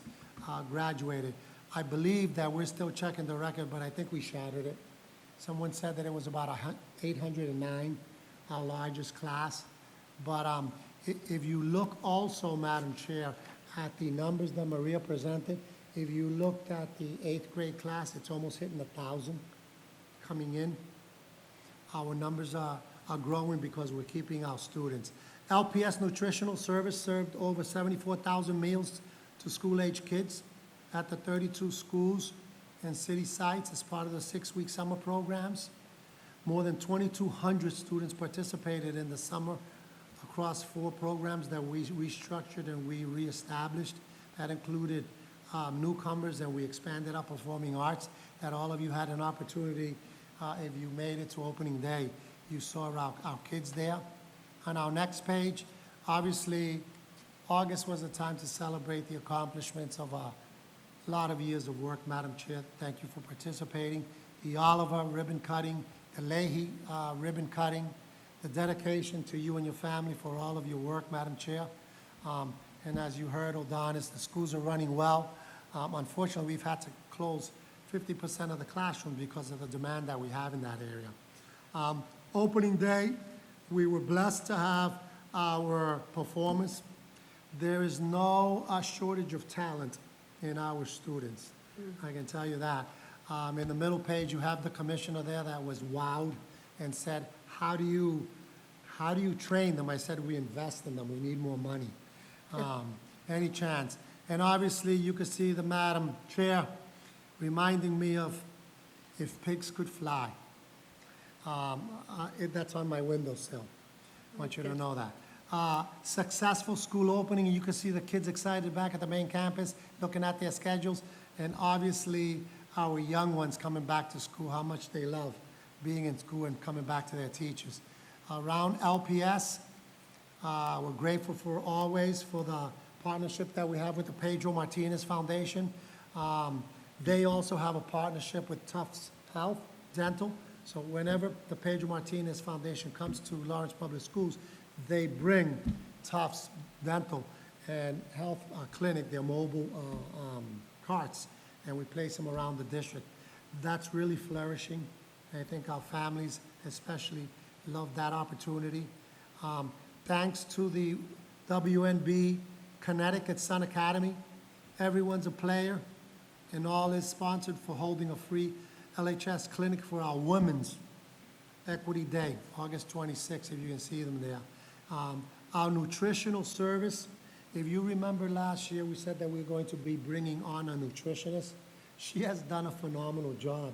graduated. I believe that we're still checking the record, but I think we shattered it. Someone said that it was about 809, our largest class. But if you look also, Madam Chair, at the numbers that Maria presented, if you looked at the 8th grade class, it's almost hitting 1,000 coming in. Our numbers are growing because we're keeping our students. LPS Nutritional Service served over 74,000 meals to school-age kids at the 32 schools and city sites as part of the 6-week summer programs. More than 2,200 students participated in the summer across 4 programs that we restructured and we reestablished. That included newcomers, and we expanded our performing arts, that all of you had an opportunity, if you made it to opening day, you saw our kids there. On our next page, obviously, August was a time to celebrate the accomplishments of a lot of years of work, Madam Chair. Thank you for participating. The Oliver ribbon cutting, the Leahy ribbon cutting, the dedication to you and your family for all of your work, Madam Chair. And as you heard, Odonis, the schools are running well. Unfortunately, we've had to close 50% of the classrooms because of the demand that we have in that area. Opening day, we were blessed to have our performers. There is no shortage of talent in our students. I can tell you that. In the middle page, you have the commissioner there that was wowed and said, how do you train them? I said, we invest in them. We need more money. Any chance. And obviously, you could see the Madam Chair reminding me of if pigs could fly. That's on my windowsill. I want you to know that. Successful school opening. You can see the kids excited back at the main campus, looking at their schedules. And obviously, our young ones coming back to school, how much they love being in school and coming back to their teachers. Around LPS, we're grateful for always for the partnership that we have with the Pedro Martinez Foundation. They also have a partnership with Tufts Health Dental. So whenever the Pedro Martinez Foundation comes to Lawrence Public Schools, they bring Tufts Dental and Health Clinic, their mobile carts, and we place them around the district. That's really flourishing. I think our families especially love that opportunity. Thanks to the WNB Connecticut Sun Academy, everyone's a player, and all is sponsored for holding a free LHS clinic for our Women's Equity Day, August 26th, if you can see them there. Our nutritional service, if you remember last year, we said that we were going to be bringing on a nutritionist. She has done a phenomenal job.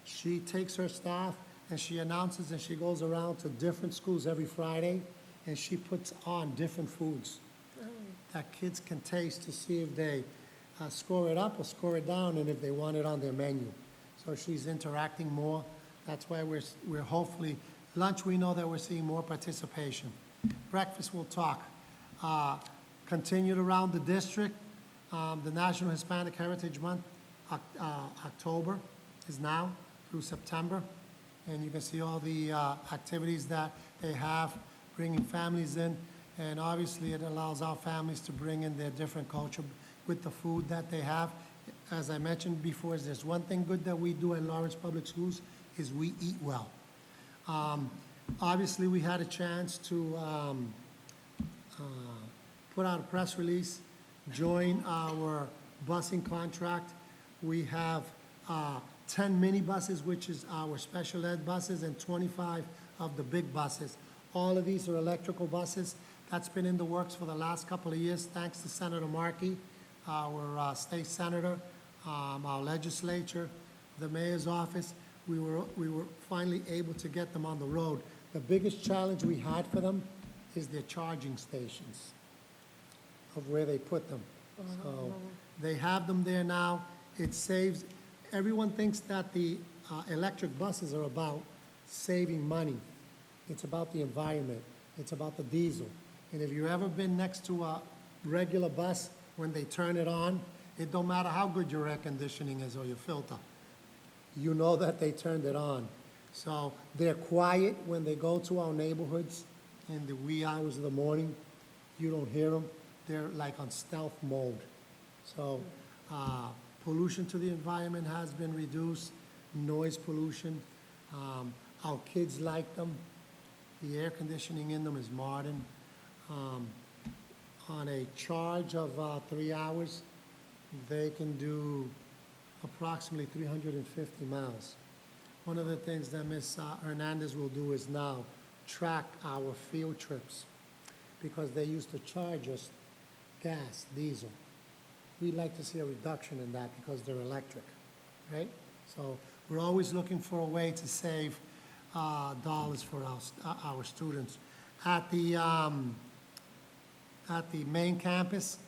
She takes her staff and she announces and she goes around to different schools every Friday and she puts on different foods that kids can taste to see if they score it up or score it down and if they want it on their menu. So she's interacting more. That's why we're hopefully, lunch we know that we're seeing more participation. Breakfast we'll talk. Continued around the district, the National Hispanic Heritage Month, October is now through September. And you can see all the activities that they have bringing families in, and obviously it allows our families to bring in their different culture with the food that they have. As I mentioned before, is there's one thing good that we do in Lawrence Public Schools, is we eat well. Obviously, we had a chance to put out a press release, join our busing contract. We have 10 minibuses, which is our special ed buses, and 25 of the big buses. All of these are electrical buses. That's been in the works for the last couple of years, thanks to Senator Markey, our state senator, our legislature, the mayor's office. We were finally able to get them on the road. The biggest challenge we had for them is their charging stations of where they put them. So they have them there now. It saves, everyone thinks that the electric buses are about saving money. It's about the environment. It's about the diesel. And if you've ever been next to a regular bus, when they turn it on, it don't matter how good your air conditioning is or your filter. You know that they turned it on. So they're quiet when they go to our neighborhoods in the wee hours of the morning. You don't hear them. They're like on stealth mode. So pollution to the environment has been reduced, noise pollution. Our kids like them. The air conditioning in them is modern. On a charge of 3 hours, they can do approximately 350 miles. One of the things that Ms. Hernandez will do is now track our field trips, because they used to charge us gas, diesel. We'd like to see a reduction in that because they're electric, right? So we're always looking for a way to save dollars for our students. At the main campus,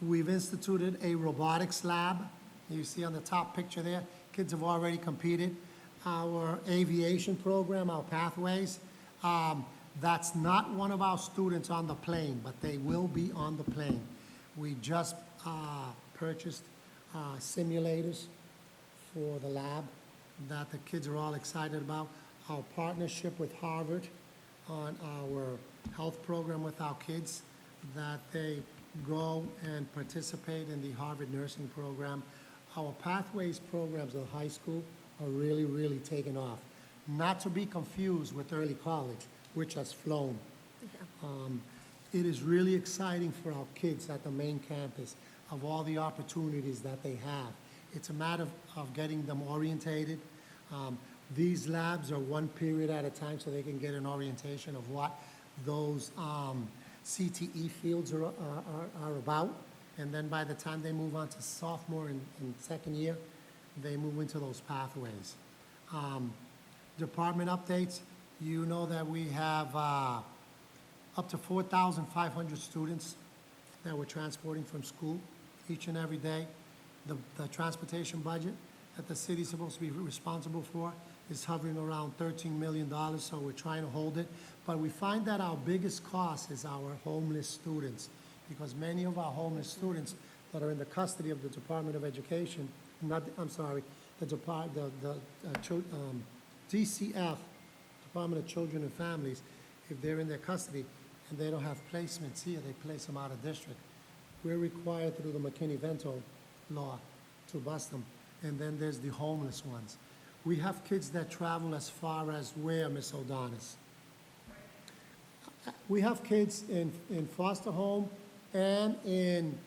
we've instituted a robotics lab. You see on the top picture there, kids have already competed. Our aviation program, our pathways, that's not one of our students on the plane, but they will be on the plane. We just purchased simulators for the lab that the kids are all excited about. Our partnership with Harvard on our health program with our kids, that they go and participate in the Harvard nursing program. Our pathways programs at high school are really, really taking off. Not to be confused with early college, which has flown. It is really exciting for our kids at the main campus of all the opportunities that they have. It's a matter of getting them orientated. These labs are one period at a time, so they can get an orientation of what those CTE fields are about. And then by the time they move on to sophomore and second year, they move into those pathways. Department updates, you know that we have up to 4,500 students that we're transporting from school each and every day. The transportation budget that the city's supposed to be responsible for is hovering around $13 million, so we're trying to hold it. But we find that our biggest cost is our homeless students, because many of our homeless students that are in the custody of the Department of Education, DCF, Department of Children and Families, if they're in their custody and they don't have placements here, they place them out of district. We're required through the McKinney-Vento law to bus them. And then there's the homeless ones. We have kids that travel as far as where, Ms. O'Donis? We have kids in foster home and in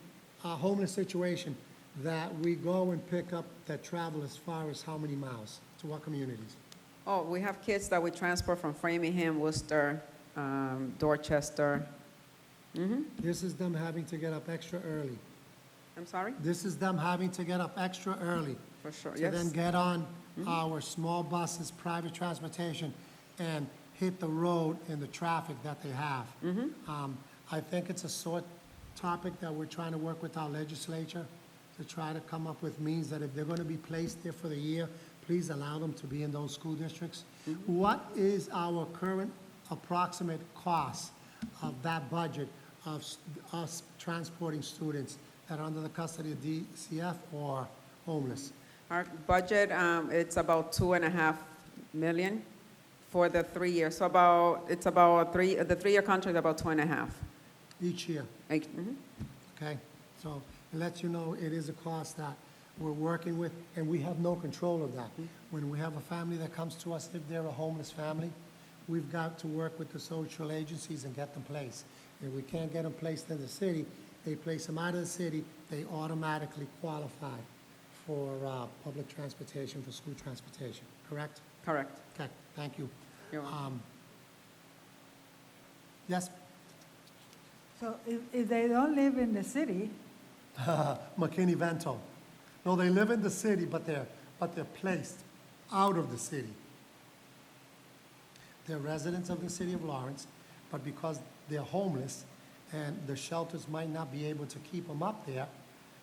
a homeless situation that we go and pick up that travel as far as how many miles? To what communities? Oh, we have kids that we transport from Framingham, Worcester, Dorchester. This is them having to get up extra early. I'm sorry? This is them having to get up extra early. For sure, To yes. then get on our small buses, private transportation, and hit the road in the traffic that they have. I think it's a sore topic that we're trying to work with our legislature to try to come up with means that if they're going to be placed there for the year, please allow them to be in those school districts. What is our current approximate cost of that budget of us transporting students that are under the custody of DCF or homeless? Our budget, it's about $2.5 million For the 3 years, so it's about the 3-year contract, about 2.5. each year. Mhm. Okay, so it lets you know it is a cost that we're working with, and we have no control of that. When we have a family that comes to us, if they're a homeless family, we've got to work with the social agencies and get them placed. If we can't get them placed in the city, they place them out of the city, they automatically qualify for public transportation, for school transportation, correct? Correct. Okay, thank you. You're welcome. Yes, So if they don't live in the city, McKinney-Vento. No, they live in the city, but they're placed out of the city. They're residents of the city of Lawrence, but because they're homeless and the shelters might not be able to keep them up there,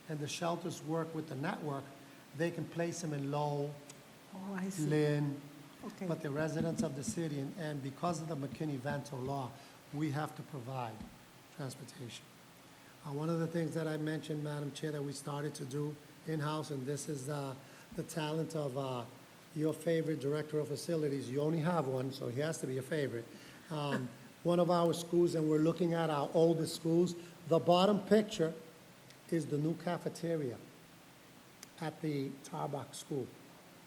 and the shelters work with the network, they can place them in Lowell, oh, I see. Lynn, Okay. but they're residents of the city, and because of the McKinney-Vento law, we have to provide transportation. One of the things that I mentioned, Madam Chair, that we started to do in-house, and this is the talent of your favorite director of facilities. You only have one, so he has to be a favorite. One of our schools, and we're looking at our oldest schools, the bottom picture is the new cafeteria at the Tarbach School.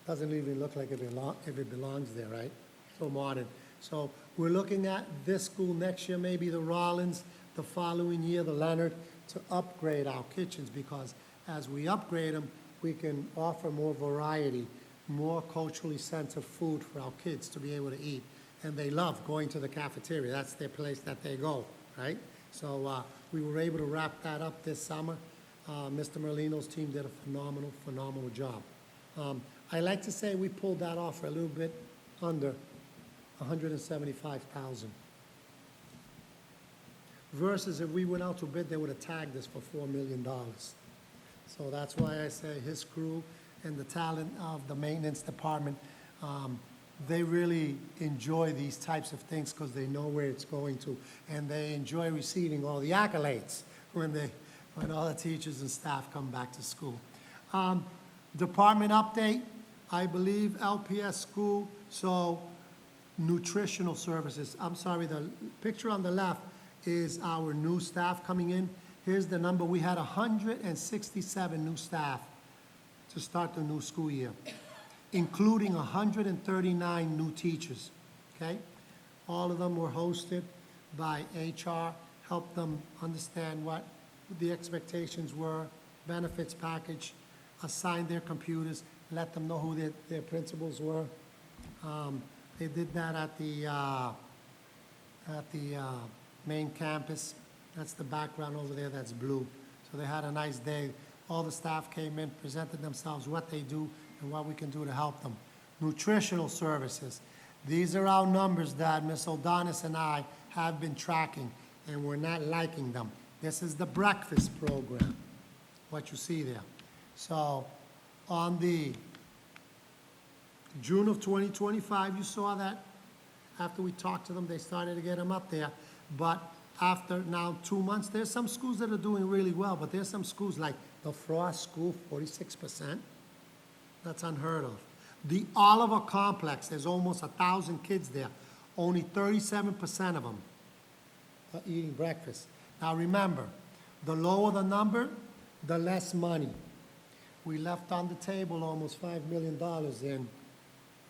Doesn't even look like it belongs there, right? So modern. So we're looking at this school next year, maybe the Rollins, the following year, the Leonard, to upgrade our kitchens, because as we upgrade them, we can offer more variety, more culturally sensitive food for our kids to be able to eat. And they love going to the cafeteria. That's their place that they go, right? So we were able to wrap that up this summer. Mr. Merlino's team did a phenomenal job. I like to say we pulled that off for a little bit under $175,000. Versus if we went out to bid, they would have tagged us for $4 million. So that's why I say his crew and the talent of the maintenance department, they really enjoy these types of things because they know where it's going to, and they enjoy receiving all the accolades when all the teachers and staff come back to school. Department update, I believe LPS school, so nutritional services. I'm sorry, the picture on the left is our new staff coming in. Here's the number. We had 167 new staff to start the new school year, including 139 new teachers, okay? All of them were hosted by HR, helped them understand what the expectations were, benefits package, assigned their computers, let them know who their principals were. They did that at the main campus. That's the background over there, that's blue. So they had a nice day. All the staff came in, presented themselves, what they do, and what we can do to help them. Nutritional services. These are our numbers that Ms. O'Donis and I have been tracking, and we're not liking them. This is the breakfast program, what you see there. So on the June of 2025, you saw that after we talked to them, they started to get them up there. But after now 2 months, there's some schools that are doing really well, but there's some schools like the Frost School, 46%. That's unheard of. The Oliver Complex, there's almost 1,000 kids there. Only 37% of them are eating breakfast. Now remember, the lower the number, the less money. We left on the table almost $5 million in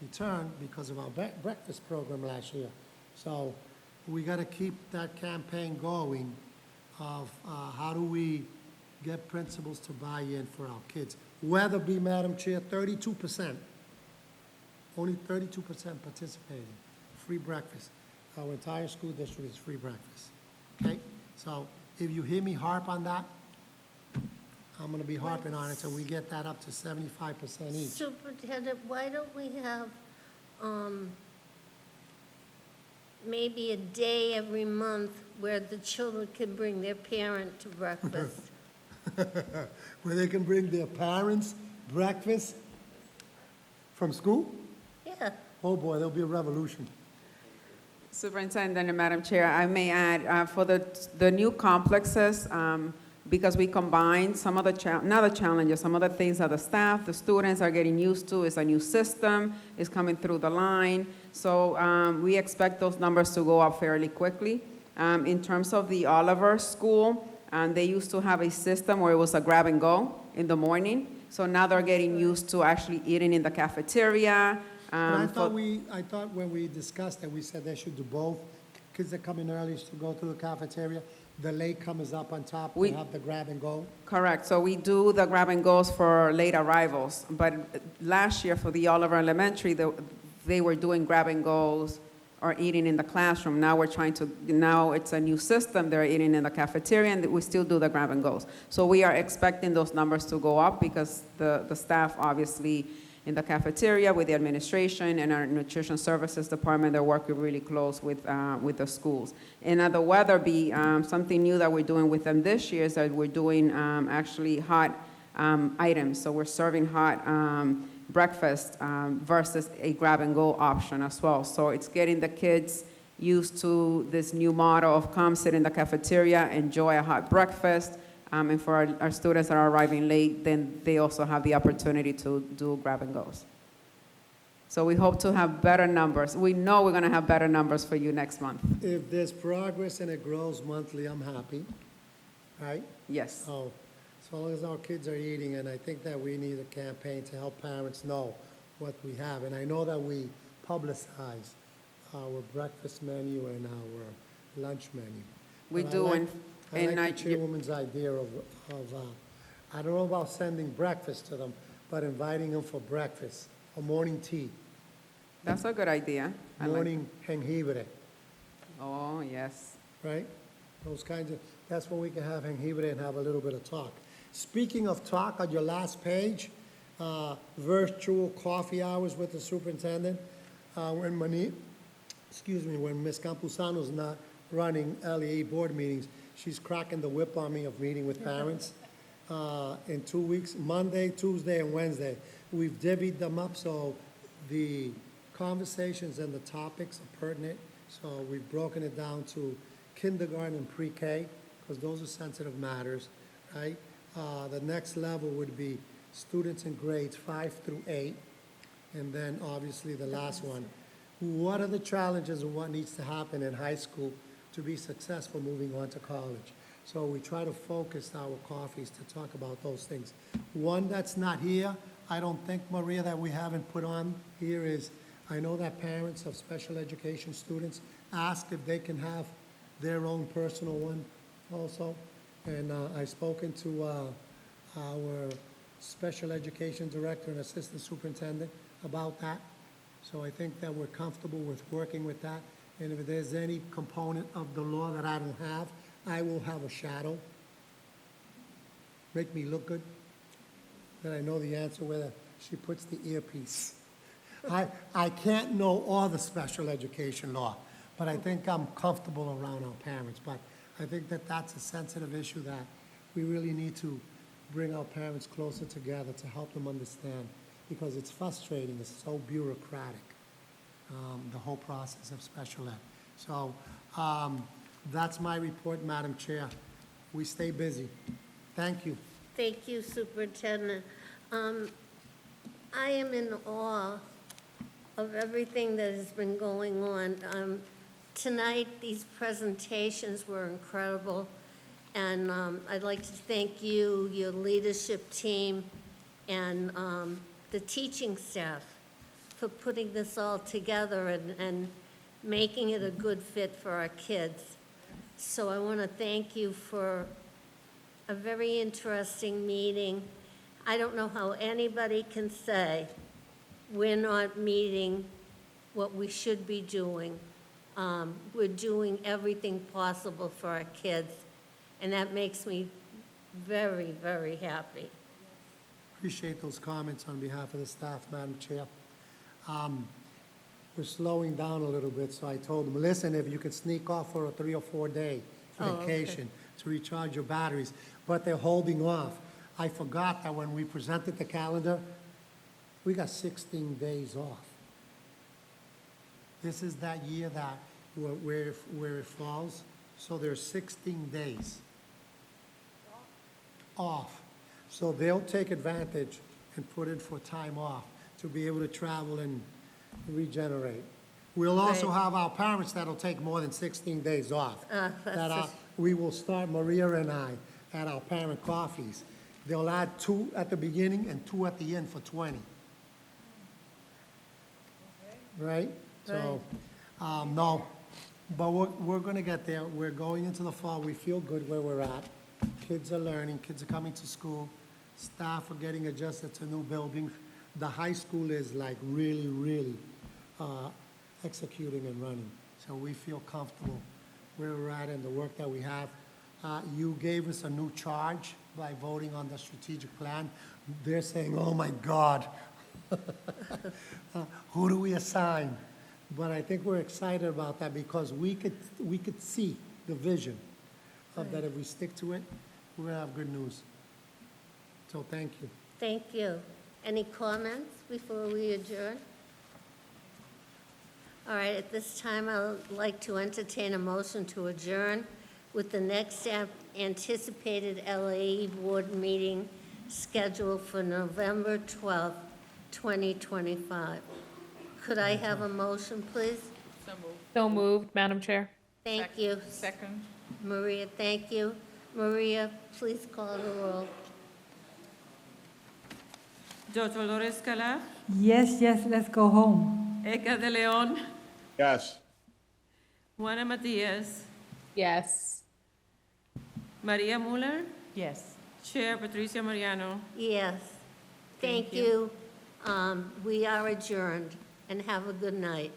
return because of our breakfast program last year. So we got to keep that campaign going of how do we get principals to buy in for our kids. Weatherby, Madam Chair, 32%. Only 32% participating. Free breakfast. Our entire school district is free breakfast. Okay? So if you hear me harp on that, I'm going to be harping on it so we get that up to 75% each. Superintendent, why don't we have maybe a day every month where the children can bring their parent to breakfast? Where they can bring their parents breakfast from school? Yeah. Oh boy, there'll be a revolution. Superintendent and Madam Chair, I may add, for the new complexes, because we combined some of the, not the challenges, some of the things that the staff, the students are getting used to. It's a new system, it's coming through the line. So we expect those numbers to go up fairly quickly. In terms of the Oliver School, they used to have a system where it was a grab and go in the morning. So now they're getting used to actually eating in the cafeteria. But I for- thought when we discussed it, we said they should do both. Kids that come in early to go to the cafeteria, the late comers up on top, we We- have the grab and go. Correct. So we do the grab and goes for late arrivals. But last year for the Oliver Elementary, they were doing grab and goes or eating in the classroom. Now now it's a new system. They're eating in the cafeteria, and we still do the grab and goes. So we are expecting those numbers to go up because the staff, obviously, in the cafeteria with the administration and our nutrition services department, they're working really close with the schools. And at the Weatherby, something new that we're doing with them this year is that we're doing actually hot items. So we're serving hot breakfast versus a grab-and-go option as well. So it's getting the kids used to this new model of come sit in the cafeteria, enjoy a hot breakfast, and for our students that are arriving late, then they also have the opportunity to do grab-and-goes. So we hope to have better numbers. We know we're going to have better numbers for you next month. If there's progress and it grows monthly, I'm happy, right? Yes. So long as our kids are eating, and I think that we need a campaign to help parents know what we have. And I know that we publicize our breakfast menu and our lunch menu. We But do, I and like the chairwoman's idea of, I don't know about sending breakfast to them, but inviting them for breakfast, or morning tea, that's a good idea. I like- morning jengibre, Oh, yes. right? Those kinds of, that's when we can have jengibre and have a little bit of talk. Speaking of talk, on your last page, virtual coffee hours with the superintendent. When Ms. Campuzano's not running LEA board meetings, she's cracking the whip on me of meeting with parents. In 2 weeks, Monday, Tuesday, and Wednesday. We've divvied them up so the conversations and the topics are pertinent. So we've broken it down to kindergarten and pre-K, because those are sensitive matters, right? The next level would be students in grades 5 through 8, and then obviously the last one. What are the challenges and what needs to happen in high school to be successful moving on to college? So we try to focus our coffees to talk about those things. One that's not here, I don't think, Maria, that we haven't put on here is, I know that parents of special education students ask if they can have their own personal one also. And I've spoken to our special education director and assistant superintendent about that. So I think that we're comfortable with working with that. And if there's any component of the law that I don't have, I will have a shadow. Make me look good. That I know the answer whether she puts the earpiece. I can't know all the special education law, but I think I'm comfortable around our parents. But I think that that's a sensitive issue that we really need to bring our parents closer together to help them understand, because it's frustrating, it's so bureaucratic, the whole process of special ed. So that's my report, Madam Chair. We stay busy. Thank you. Thank you, Superintendent. I am in awe of everything that has been going on. Tonight, these presentations were incredible, and I'd like to thank you, your leadership team, and the teaching staff for putting this all together and making it a good fit for our kids. So I want to thank you for a very interesting meeting. I don't know how anybody can say we're not meeting what we should be doing. We're doing everything possible for our kids, and that makes me very, very happy. Appreciate those comments on behalf of the staff, Madam Chair. We're slowing down a little bit, so I told them, listen, if you could sneak off for a 3 or 4 day vacation to recharge your batteries, but they're holding off. I forgot that when we presented the calendar, we got 16 days off. This is that year that where it falls, so there's 16 days off. So they'll take advantage and put in for time off to be able to travel and regenerate. We'll also Great. have our parents that'll take more than 16 days off. That's That just- we will start, Maria and I, at our parent coffees. They'll add 2 at the beginning and 2 at the end for 20. Right? So, no, but we're gonna get there. We're going into the fall. We feel good where we're at. Kids are learning, kids are coming to school, staff are getting adjusted to new buildings. The high school is like really executing and running. So we feel comfortable where we're at and the work that we have. You gave us a new charge by voting on the strategic plan. They're saying, oh my God, who do we assign? But I think we're excited about that because we could see the vision of that if we stick to it, we're gonna have good news. So thank you. Thank you. Any comments before we adjourn? All right, at this time, I would like to entertain a motion to adjourn with the next anticipated LAE board meeting scheduled for November 12th, 2025. Could I have a motion, please? So moved. So moved, Madam Chair. Thank you. Second. Maria, thank you. Maria, please call the roll. George Dolores Calaf, Yes, let's go home. Eka de Leon, Yes. Juana Matias, Yes. Maria Muller, Yes. Chair Patricia Mariano. Yes. Thank you. We are adjourned, and have a good night.